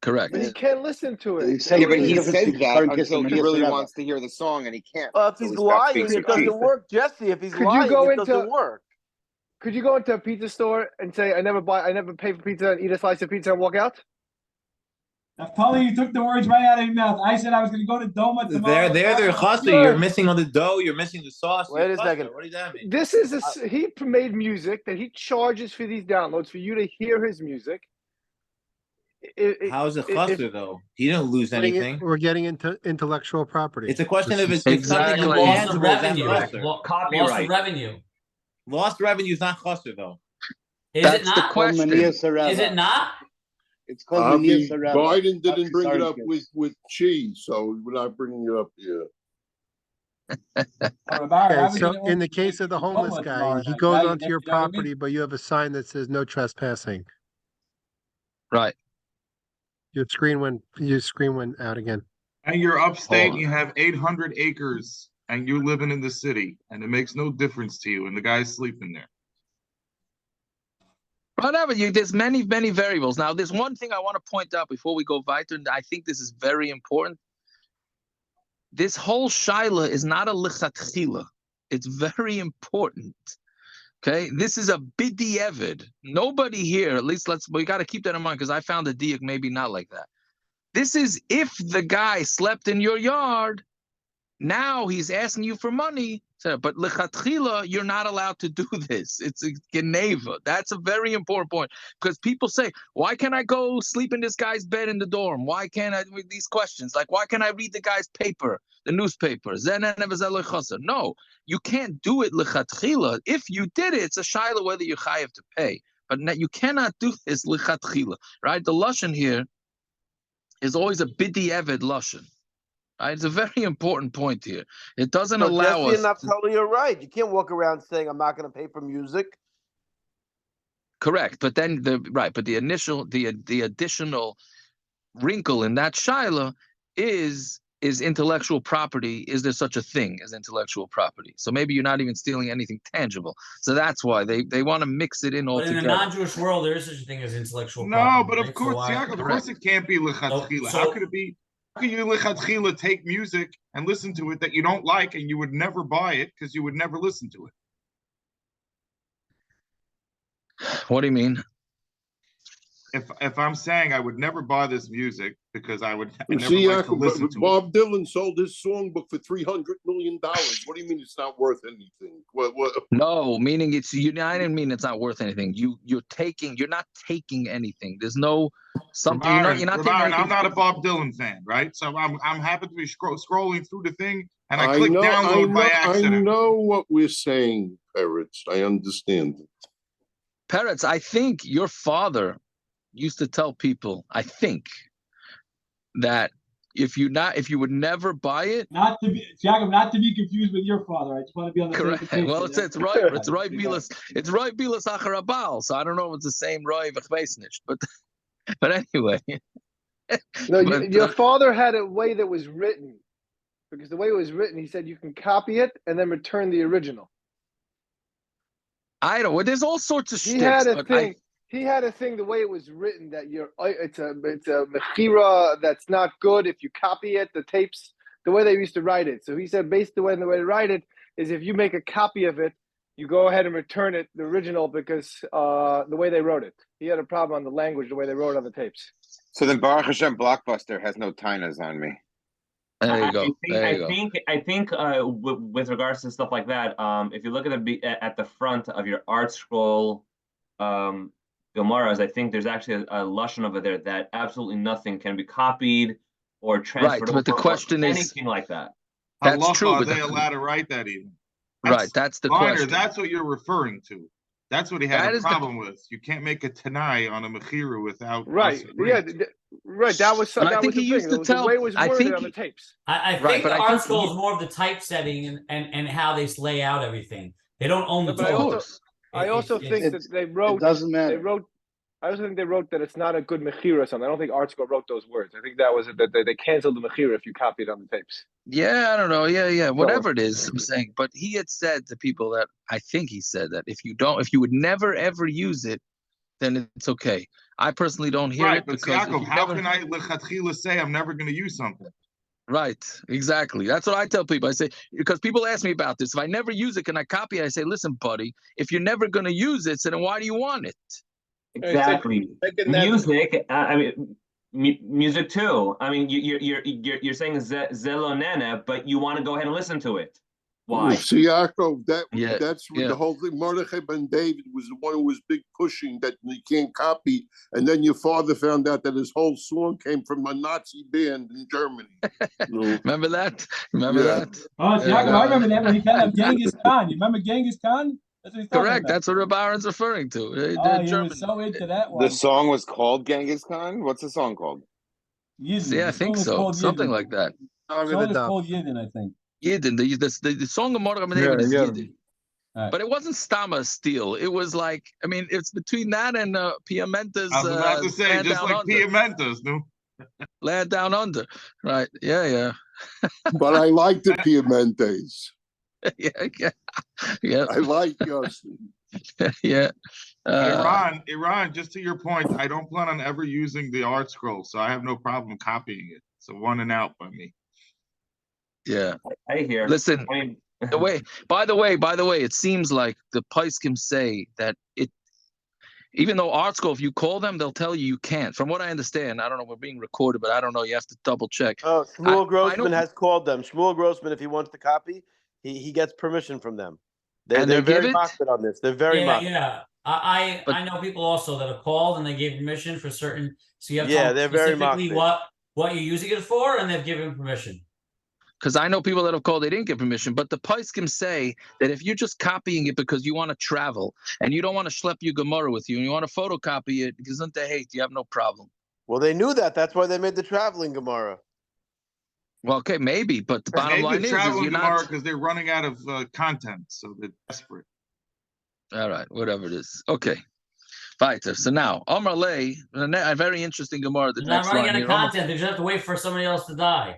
Correct. But he can't listen to it. Yeah, but he Difference says between that current until he Kissim and really Yisrael. wants to hear the song and he can't. Well, if So he's he stops lying, being it so doesn't cheap. work, Jesse. If he's Could you lying, go it into- doesn't work. Could you go into a pizza store and say, I never pay for pizza and eat a slice of pizza and walk out? Naftali, you took the words right out of your mouth. I said I was going to go to Doma tomorrow. They're chasser. You're missing on the dough. You're missing the sauce. Wait You're a chasser. second. What does that mean? This is he made music that he charges for these downloads for you to hear his music. How is it chasser though? He didn't lose anything. We're getting into intellectual property. It's a question of it's Exactly. something Loss of intangible. That's revenue. chasser. Loss of Copyright. revenue. Lost revenue is not chasser though. Is That's it the not? question. Is it not? It's called Menias Sarava. Biden didn't bring it up Sarkis. with cheese, so we're not bringing it up here. Okay, so in the case of the homeless guy, he goes onto your property, but you have a sign that says no trespassing. Right. Your screen went out again. And you're upstate, Oh. and you have 800 acres, and you're living in the city, and it makes no difference to you, and the guy's sleeping there. Whatever. There's many variables. Now, there's one thing I want to point out before we go weiter, and I think this is very important. This whole shaila is not a lichatchila. It's very important. Okay, this is a bidievid. Nobody here, at least we got to keep that in mind because I found a diak maybe not like that. This is if the guy slept in your yard, now he's asking you for money. But lechatchila, you're not allowed to do this. It's a geneva. That's a very important point because people say, why can't I go sleep in this guy's bed in the dorm? Why can't I with these questions? Like, why can't I read the guy's paper, the newspaper? No, you can't do it lechatchila. If you did it, it's a shaila whether you're chayav to pay. But you cannot do this lechatchila, right? The lashon here is always a bidievid lashon. Right? It's a very important point here. It doesn't allow Jesse us. and Naftali, you're right. You can't walk around saying I'm not going to pay for music. Correct, but then the additional wrinkle in that shaila is intellectual property. Is there such a thing as intellectual property? So maybe you're not even stealing anything tangible. So that's why they want to mix it in all But in together. a non-Jewish world, there is such a thing as intellectual No, property. but of right? course, So Yaakov, of course it can't be lechatchila. So- How could it be? How can you lechatchila take music and listen to it that you don't like and you would never buy it because you would never listen to it? What do you mean? If I'm saying I would never buy this music because I would never See, like to Yaakov, listen but to it. Bob Dylan sold his songbook for $300 million. What do you mean it's not worth anything? What? No, meaning it's you. I didn't mean it's not worth anything. You're not taking anything. There's no something. You're not taking Ramon, anything. I'm not a Bob Dylan fan, right? So I'm happy to be scrolling through the thing and I I click know, download by I accident. know what we're saying, Peretz. I understand. Peretz, I think your father used to tell people, I think, that if you would never buy it. Not to be confused with your father. I just want to be on the Correct. same page. Well, it's right. It's right. Bilas Acharabal. So I don't know if it's the same Roy Vechveisnich, but anyway. No, your father had a way that was written. because the way it was written, he said you can copy it and then return the original. I don't. Well, there's all sorts of He shticks, had a but thing. He had a thing. The way it was written, that it's a mechira that's not good if you copy it. The tapes, the way they used to write it. So he said, basically, the way to write it is if you make a copy of it, you go ahead and return it, the original, because the way they wrote it. He had a problem on the language, the way they wrote on the tapes. So then Baruch Hashem Blockbuster has no tainas on me. There you go. I think with regards to stuff like that, if you look at the front of your art scroll Gemaras, I think there's actually a lashon over there that absolutely nothing can be copied or transferred. Right, but the question is anything like that. That's Halacha, true. Are they allowed to write that even? Right, that's the question. That's what you're referring to. That's what he had That a is problem with. You can't make a tanai on a mechira without right. Yeah, right. That was But that I think was he the used thing. to The tell. way it was I worded think on the tapes. I think Right, but the I art think scroll is more of the typesetting and how they lay out everything. They don't own the But I also It- think that they wrote. It doesn't matter. They wrote. I also think they wrote that it's not a good mechira or something. I don't think Art Scroll wrote those words. I think that was that they canceled the mechira if you copied on the tapes. Yeah, I don't know. Yeah, whatever it is, I'm saying. But he had said to people that I think he said that if you would never ever use it, then it's okay. I personally don't hear it but because Yaakov, how can I lechatchila say I'm never going to use something? Right, exactly. That's what I tell people. I say, because people ask me about this. If I never use it, can I copy it? I say, listen, buddy, if you're never going to use it, so then why do you want it? Exactly. Music. I mean, music too. I mean, you're saying zelonene, but you want to go ahead and listen to it. Why? See, Yaakov, that's yeah. the whole thing. Mordechai ben David was the one who was big pushing that you can't copy. And then your father found out that his whole song came from a Nazi band in Germany. Remember that? Remember that? Oh, Yaakov, I remember that when he called him Genghis Khan. You remember Genghis Khan? That's what he's talking Correct. about. That's what Rabbi Aaron's referring to. He was so into that one. The song was called Genghis Khan? What's the song called? Yidden. Yeah, I think so. Something like that. The song is called Yidden, I think. Yidden. The song of Mordechai ben David is Yidden. But it wasn't Stama Steel. It was like, I mean, it's between that and Piamenta's. I was about to say, just like Piamenta's, no? Land Down Under. Right. Yeah. But I like the Piamentes. yeah. I like yours. Yeah. Iran, just to your point, I don't plan on ever using the art scroll, so I have no problem copying it. So one and out by me. Yeah. I hear. Listen, by the way, it seems like the Paiskim say that even though art scroll, if you call them, they'll tell you can't. From what I understand, I don't know, we're being recorded, but I don't know. You have to double check. Oh, Shmuel Grossman has called them. Shmuel Grossman, if he wants to copy, he gets permission from them. They're very mocked on this. They're very mocked. Yeah. I know people also that have called and they gave permission for certain. So you have to Yeah, tell they're them very specifically mocked. what you're using it for, and they've given permission. Because I know people that have called, they didn't get permission, but the Paiskim say that if you're just copying it because you want to travel and you don't want to schlep your Gemara with you and you want to photocopy it because they hate, you have no problem. Well, they knew that. That's why they made the traveling Gemara. Well, okay, maybe, but the bottom line is you're not, because they're running out of content, so they're desperate. All right, whatever it is. Okay. Weiter. So now, Amar Lei, a very interesting Gemara. The They're next not running line out of here. content. They just have to wait for somebody else to die.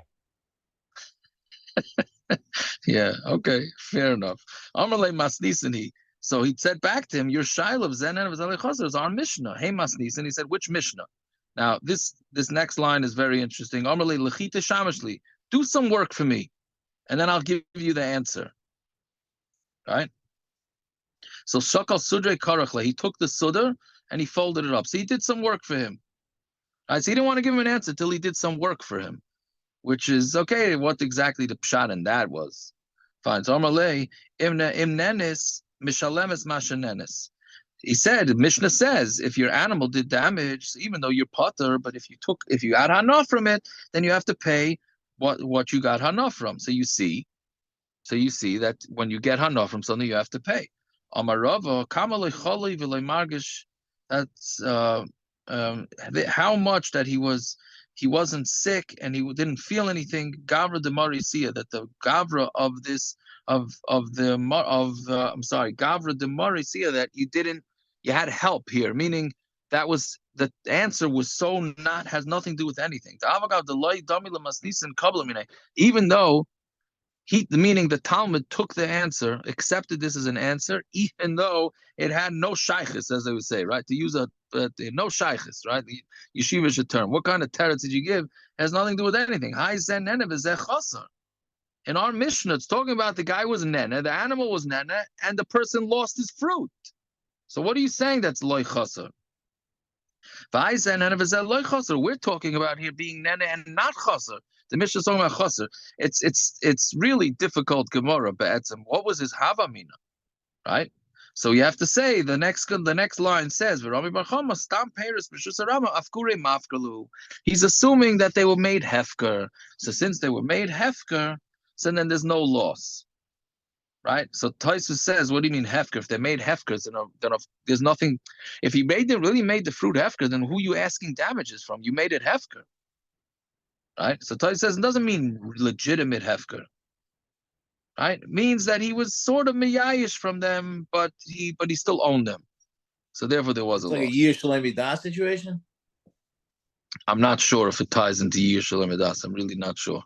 Yeah, okay, fair enough. Amalei Masnisani. So he said back to him, your Shiloh of Zen and Zalichazar is our Mishnah. Hey Masnisan. He said, which Mishnah? Now, this next line is very interesting. Amalei Lechita Shamashli. Do some work for me, and then I'll give you the answer. All right? So Shakal Sudre Karachle, he took the Sudr and he folded it up. So he did some work for him. All right, so he didn't want to give him an answer till he did some work for him. Which is okay. What exactly the pshat in that was? Fine. So Amalei imnenis mishalemes mashanenis. He said, Mishnah says, if your animal did damage, even though you're potter, but if you got hana from it, then you have to pay what you got hana from. So you see that when you get hana from something, you have to pay. Amarava Kamma lecholi v'le margish. That's how much that he wasn't sick and he didn't feel anything. Gavra de Marisia, that the Gavra of Gavra de Marisia, that you had help here, meaning that was the answer was has nothing to do with anything. Even though Meaning the Talmud took the answer, accepted this as an answer, even though it had no shaykhis, as they would say, right? To use no shaykhis, right? The yeshivish term. What kind of teretz did you give? It has nothing to do with anything. In our Mishnah, it's talking about the guy was nene, the animal was nene, and the person lost his fruit. So what are you saying that's loy chaser? We're talking about here being nene and not chaser. The Mishnah is talking about chaser. It's really difficult Gemara, be'etzem. What was his havamina, right? So you have to say the next line says he's assuming that they were made hefker. So since they were made hefker, so then there's no loss, right? So Taisus says, what do you mean hefker? If they made hefkers, then there's nothing. If he really made the fruit hefker, then who are you asking damages from? You made it hefker, right? So Taisus says it doesn't mean legitimate hefker. Right? It means that he was sort of miyayish from them, but he still owned them. So therefore there was it's a like loss. a Yir Shalem Midas situation? I'm not sure if it ties into Yir Shalem Midas. I'm really not sure.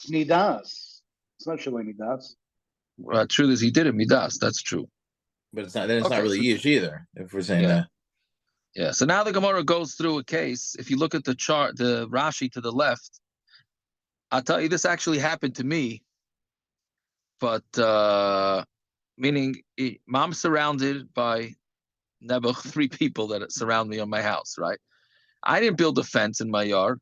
Midas. It's not Shalem Midas. True is he did it Midas, that's true. But it's not really Yish either, if we're saying that. Yeah. So now the Gemara goes through a case. If you look at the chart, the Rashi to the left, I'll tell you this actually happened to me. But meaning I'm surrounded by never 3 people that surround me on my house, right? I didn't build a fence in my yard.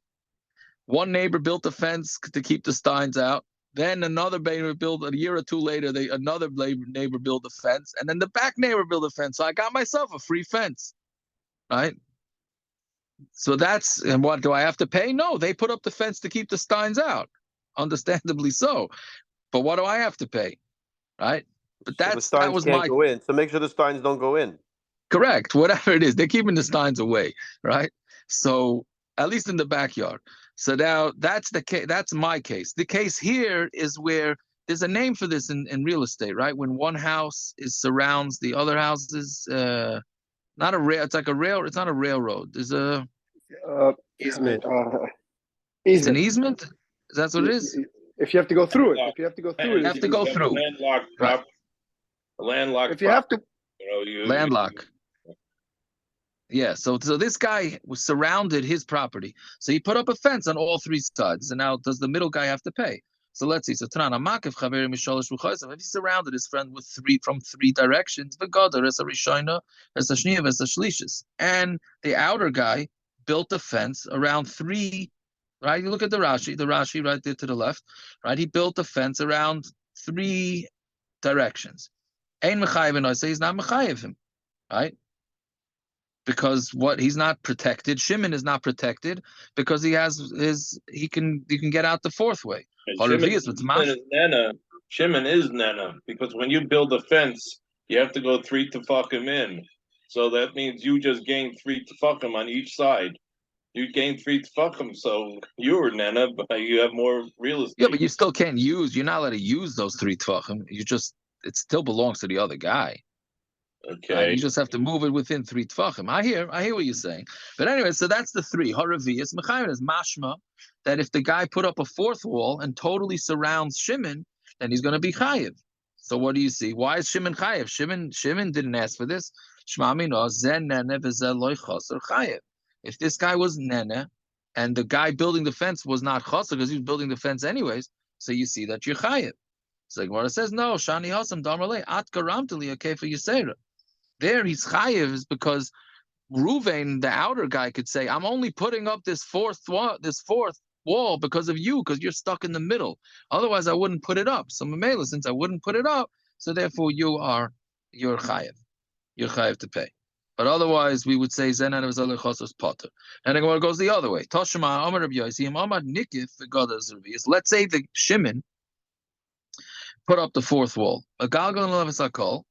One neighbor built a fence to keep the steins out. Then another neighbor built a year or 2 later. Another neighbor built a fence, and then the back neighbor built a fence. So I got myself a free fence, right? So and what do I have to pay? No, they put up the fence to keep the steins out, understandably so. But what do I have to pay, right? But that was can't go in. So make sure the steins don't go in. Correct. Whatever it is, they're keeping the steins away, right? So at least in the backyard. So now that's the case. That's my case. The case here is where there's a name for this in real estate, right? When one house surrounds the other houses, not a rail. It's like a rail. It's not a railroad. There's a easement. It's an easement. Is that what it is? If you have to go through it, you have to go through. Landlocked Right. landlocked. If you have to, landlock. Yeah, so this guy was surrounded his property. So he put up a fence on all 3 sides. And now does the middle guy have to pay? So let's see. So if he surrounded his friend with 3 from 3 directions, the Gadar is a Rishona, as a Shniyav, as a Shlishis. And the outer guy built a fence around 3, right? You look at the Rashi right there to the left, right? He built a fence around 3 directions. Ein mechayev, and I say he's not mechayev him, right? Because he's not protected. Shimon is not protected because he can get out the 4th way. Shimon is nana because when you build a fence, you have to go 3 to fuck him in. So that means you just gain 3 to fuck him on each side. You gain 3 to fuck him, so you're nana, but you have more real estate. Yeah, but you still can't use. You're not allowed to use those 3 tefachim. It still belongs to the other guy. Okay. You just have to move it within 3 tefachim. I hear what you're saying. But anyway, so that's the 3. Haravias Mechayim is mashma that if the guy put up a 4th wall and totally surrounds Shimon, then he's going to be chayiv. So what do you see? Why is Shimon chayiv? Shimon didn't ask for this. Shmamino zen nene v'zel loy chaser chayiv. If this guy was nene and the guy building the fence was not chaser because he was building the fence anyways, so you see that you're chayiv. So Gemara says no. Shani hasam damarle at karamtali akefa yisera. There he's chayiv is because Ruvain, the outer guy, could say, "I'm only putting up this fourth wall because of you, because you're stuck in the middle. Otherwise, I wouldn't put it up." So Mamela, since I wouldn't put it up, so therefore you're chayiv. You're chayiv to pay. But otherwise, we would say Zen and Chosas Potter. And then it goes the other way. Toshima Amar Rabbi Yosim Amar Nikif Gadas Revius. Let's say the Shimon put up the 4th wall. A Galgal and Levisakol.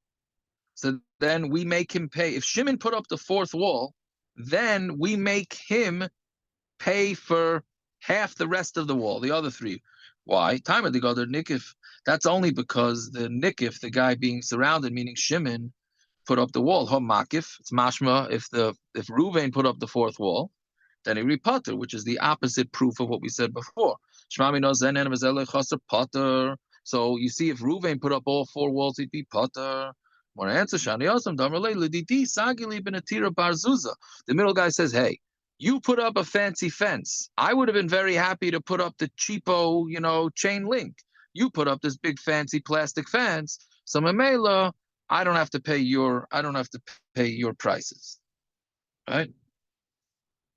So then we make him pay. If Shimon put up the 4th wall, then we make him pay for half the rest of the wall, the other 3. Why? Time of the Gadar Nikif. That's only because the Nikif, the guy being surrounded, meaning Shimon, put up the wall. Makif. It's mashma. If Ruvain put up the 4th wall, then he repater, which is the opposite proof of what we said before. So you see, if Ruvain put up all 4 walls, he'd be potter. More answer, Shani Osam, Damarle, Liditi, Sagili, Benatira, Barzuza. The middle guy says, hey, you put up a fancy fence. I would have been very happy to put up the cheapo, chain link. You put up this big fancy plastic fence. So Mamela, I don't have to pay your prices. Right?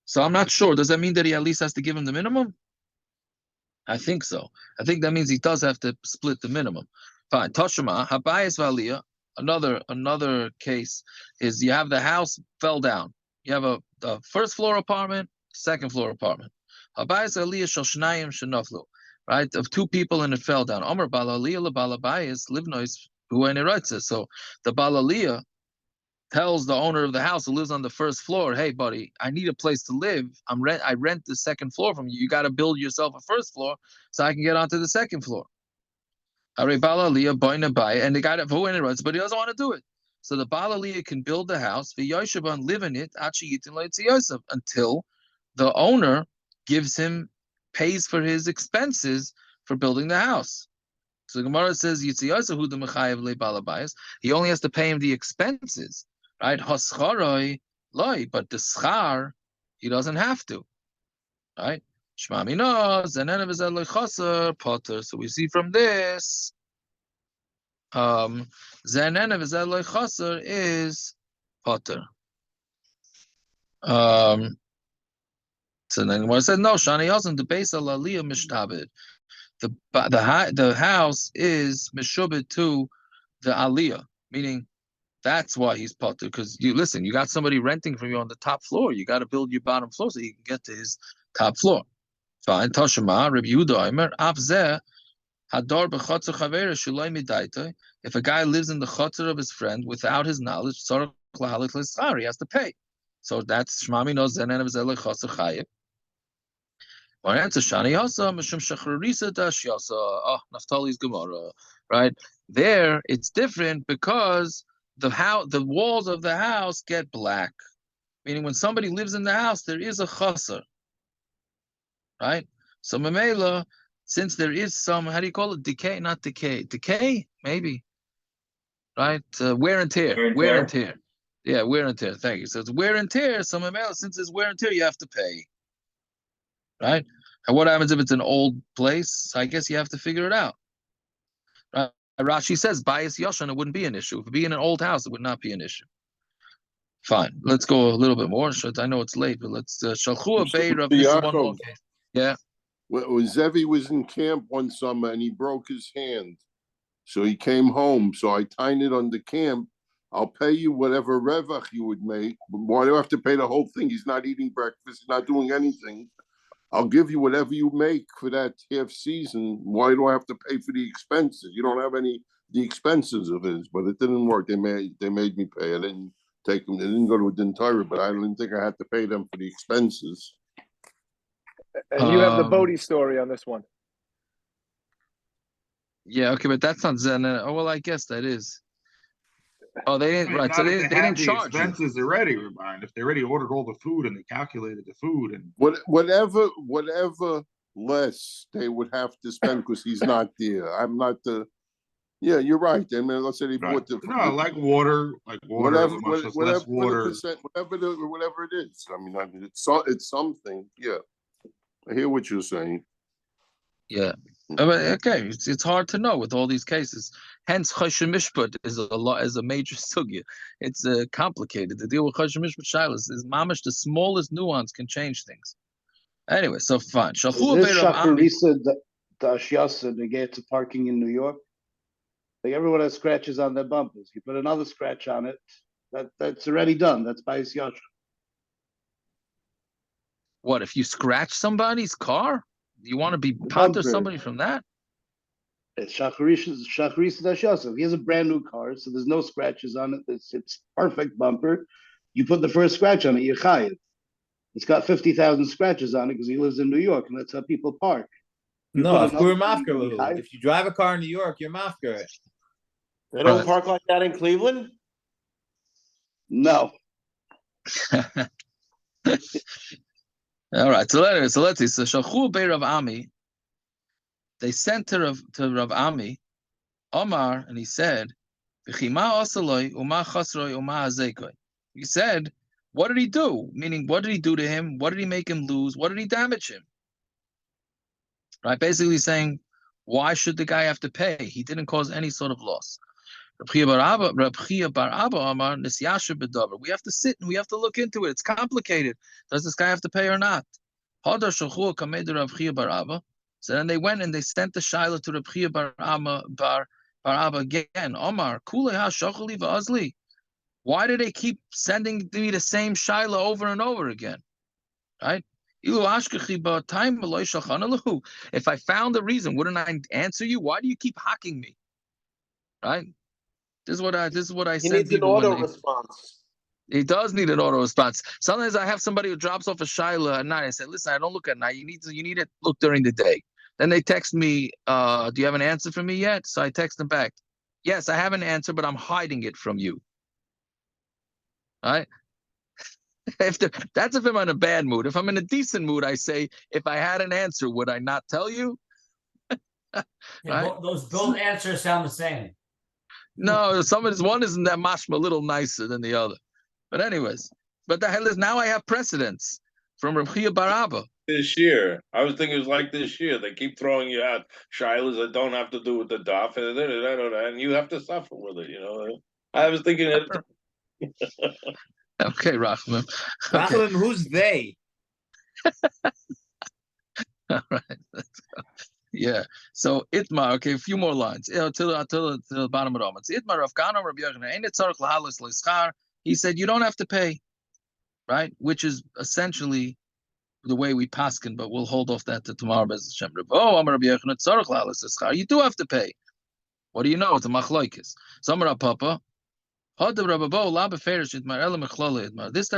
So I'm not sure. Does that mean that he at least has to give him the minimum? I think so. I think that means he does have to split the minimum. Fine. Toshima, Habayis Valia. Another case is you have the house fell down. You have a first floor apartment, second floor apartment. Habayis Aliyah Shel Shnayim Shenoflu. Right? Of 2 people and it fell down. Omer Balaliyah LeBalabayis Livnois Huayneritza. So the Balaliyah tells the owner of the house who lives on the first floor, hey, buddy, I need a place to live. I rent the second floor from you. You got to build yourself a first floor so I can get onto the second floor. And the guy that runs, but he doesn't want to do it. So the Balaliyah can build the house, and live in it until the owner pays for his expenses for building the house. So the Gemara says, he only has to pay him the expenses. Right? Hoscharoi loy, but the schar, he doesn't have to. Right? Shmami knows, and then of his chaser potter. So we see from this, Zanen of his chaser is potter. So then when I said no, Shani Yosem the base of Aliyah mishtabed. The house is mishubed to the Aliyah, meaning that's why he's potter, because you got somebody renting from you on the top floor. You got to build your bottom floor so you can get to his top floor. Fine. Toshima, Rabbi Yehuda Omer, Avzeh, Hadar b'chotzer chavera shaloi midaita. If a guy lives in the chotzer of his friend without his knowledge, tzarich lahalik l'schar, he has to pay. So that's Shmami knows zenen of zeh chotzer chayiv. One answer, Shani Yasa, Mishum Shacharisa Dash Yasa. Oh, Naphtali's Gemara, right? There, it's different because the walls of the house get black. Meaning when somebody lives in the house, there is a chaser. Right? So Mamela, since there is some, how do you call it? Decay, not decay. Decay, maybe. Right? Wear and tear. Wear and tear. Yeah, wear and tear. Thank you. So it's wear and tear. So Mamela, since it's wear and tear, you have to pay. Right? And what happens if it's an old place? I guess you have to figure it out. Right? Rashi says, bias yoshan, it wouldn't be an issue. If it be in an old house, it would not be an issue. Fine. Let's go a little bit more. I know it's late, but let's Shalchua Bay Rav. This is one more case. Yeah. When Zevi was in camp one summer and he broke his hand. So he came home. So I tied it on the camp. I'll pay you whatever revach you would make. But why do I have to pay the whole thing? He's not eating breakfast. He's not doing anything. I'll give you whatever you make for that half season. Why do I have to pay for the expenses? You don't have the expenses of his, but it didn't work. They made me pay. I didn't take them. They didn't go to a din Torah, but I didn't think I had to pay them for the expenses. And you have the Bodhi story on this one. Yeah, okay, but that's not Zen. Oh, well, I guess that is. Oh, they didn't, right? So they didn't charge expenses already, Rabbi. If they already ordered all the food and they calculated the food and whatever less they would have to spend because he's not there. I'm not the. Yeah, you're right. I mean, let's say they bought the like water, whatever less water, whatever it is. I mean, it's something. Yeah, I hear what you're saying. Yeah. Okay, it's hard to know with all these cases. Hence, Choshen Mishpat is a major sugya. It's complicated to deal with Choshen Mishpat. Shilas is mamish. The smallest nuance can change things. Anyway, so fine. Is this Shakarisa Dashyasa to get to parking in New York? Like everyone has scratches on their bumpers. You put another scratch on it. That's already done. That's Bayis Yasha. What if you scratch somebody's car? You want to be potter somebody from that? It's Shacharis Dashyasa. He has a brand new car, so there's no scratches on it. It's perfect bumper. You put the first scratch on it, you're chayiv. It's got 50,000 scratches on it because he lives in New York, and that's how people park. No, if you're mafker, if you drive a car in New York, you're mafker. They don't park like that in Cleveland? No. All right. So let's see. So Shalchu Bei Rav Ami, they sent to Rav Ami Omar, and he said, "V'chima asaloi uma chasroi uma hazekoi." He said, "What did he do? Meaning, what did he do to him? What did he make him lose? What did he damage him?" Right? Basically saying, why should the guy have to pay? He didn't cause any sort of loss. Reb Chia bar Abba Amar Nisyasher b'davar. We have to sit and we have to look into it. It's complicated. Does this guy have to pay or not? Hadar shalchu kamei Reb Chia bar Abba. So then they went and they sent the shaila to Reb Chia bar Abba again. Omar kulei ha shachali v'azli. Why do they keep sending me the same shaila over and over again? Right? If I found the reason, wouldn't I answer you? Why do you keep hacking me? Right? This is what I He send needs an people when auto they. response. He does need an auto response. Sometimes I have somebody who drops off a shaila at night. I say, listen, I don't look at night. You need to look during the day. Then they text me, do you have an answer for me yet? So I text them back. Yes, I have an answer, but I'm hiding it from you. All right? That's if I'm in a bad mood. If I'm in a decent mood, I say, if I had an answer, would I not tell you? Yeah, those both answers sound the same. No, one isn't that mashma a little nicer than the other. But anyways, but the hell is now I have precedence from Reb Chia bar Abba. This year, I was thinking it was like this year. They keep throwing you out shilas that don't have to do with the daf, and you have to suffer with it. I was thinking it. Okay, Rachman. Rachman, who's they? All right, let's go. Yeah. So Itmar, okay, a few more lines. Till the bottom of the It's Itmar Rav Kana Rabbi Yochanan. Ain't it tzarich lahalis leischar? He said you don't have to pay, right? Which is essentially the way we paskin, but we'll hold off that to tomorrow. Bez Hashem. Oh, Amar Rabbi Yochanan tzarich lahalis leischar. You do have to pay. What do you know? It's a machlokes. Samar Papa. This that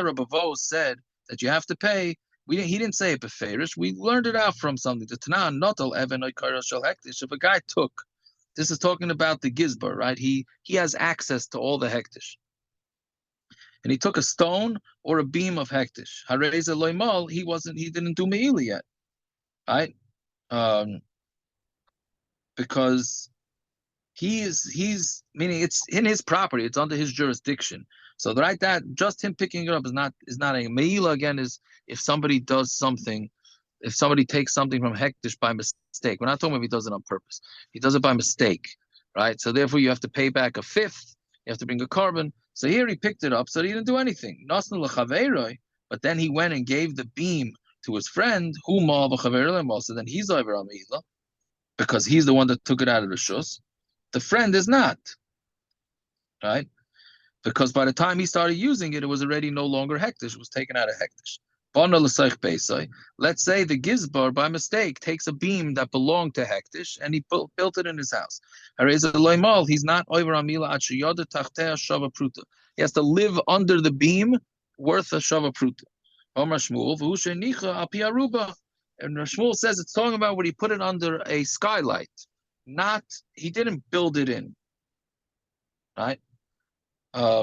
Rabbi Vo said that you have to pay. He didn't say it beferish. We learned it out from something. The Tanan notal even shel hektish. If a guy took, this is talking about the gizbar, right? He has access to all the hektish, and he took a stone or a beam of hektish. Hareza loimal. He didn't do meili yet, right? Because he's meaning it's in his property, it's under his jurisdiction. So right, that just him picking it up is not a meila. Again, is if somebody does something, if somebody takes something from hektish by mistake. We're not talking about if he does it on purpose. He does it by mistake, right? So therefore you have to pay back a fifth. You have to bring a carbon. So here he picked it up, so he didn't do anything. But then he went and gave the beam to his friend, so then he's over on meila because he's the one that took it out of the shus. The friend is not, right? Because by the time he started using it, it was already no longer hektish. It was taken out of hektish. Let's say the gizbar, by mistake, takes a beam that belonged to hektish and he built it in his house. He's not over amila. He has to live under the beam worth a shava pruta. And Shmuel says it's talking about when he put it under a skylight. He didn't build it in, right?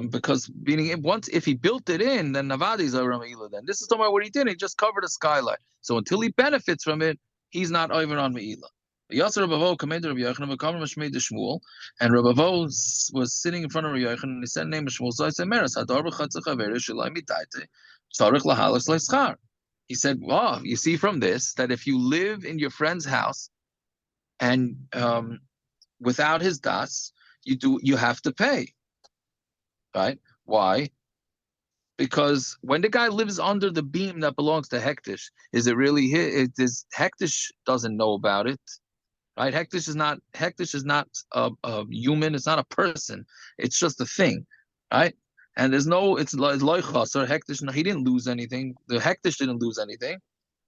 Because meaning if he built it in, then Navadi's over on Meila. Then this is talking about what he did. He just covered a skylight. So until he benefits from it, he's not over on Meila. Yasser Rabavo commanded Rabbi Yochanan, Kamma Mashmei de Shmuel, and Rabavo was sitting in front of Rabbi Yochanan, and he said, "Name of Shmuel." So I said, "Meres hadar b'chatzach averi shalai mitaite tzarich lahalas leischar." He said, "Wow, you see from this that if you live in your friend's house and without his das, you have to pay, right? Why? Because when the guy lives under the beam that belongs to Hektish, is it really his? Hektish doesn't know about it, right? Hektish is not a human. It's not a person. It's just a thing, right? And it's loichas or Hektish. No, he didn't lose anything. The Hektish didn't lose anything,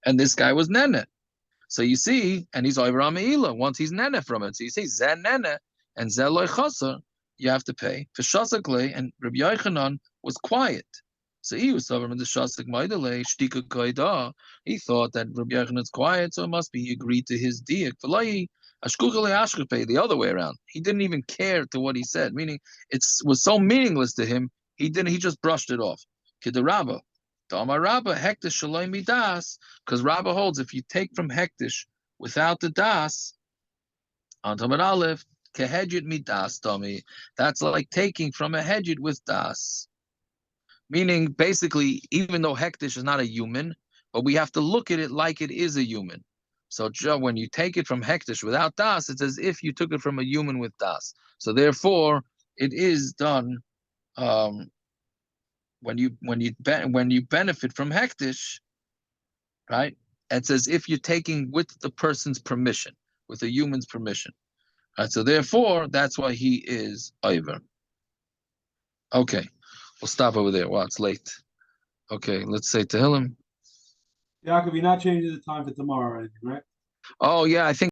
and this guy was nene. So you see, and he's over on Meila once he's nene from it. So you see, zen nene and zen loichasa, you have to pay. For Shasakle, and Rabbi Yochanan was quiet. So he was over in the Shasak Maidale, Shtika Kaida. He thought that Rabbi Yochanan's quiet, so it must be he agreed to his diak. The other way around. He didn't even care to what he said, meaning it was so meaningless to him, he just brushed it off. Kidarabba. Rabba hektish shaloi midas, because Rabba holds if you take from hektish without the das, on Tamar Aleph, kehedjit midas dummy. That's like taking from a hedjit with das. Meaning, basically, even though hektish is not a human, but we have to look at it like it is a human. So when you take it from hektish without das, it's as if you took it from a human with das. So therefore, it is done when you benefit from hektish, right? It's as if you're taking with the person's permission, with a human's permission. Right? So therefore, that's why he is over. Okay, we'll stop over there. Wow, it's late. Okay, let's say Tehillim. Yaakov, you're not changing the time for tomorrow or anything, right? Oh yeah, I think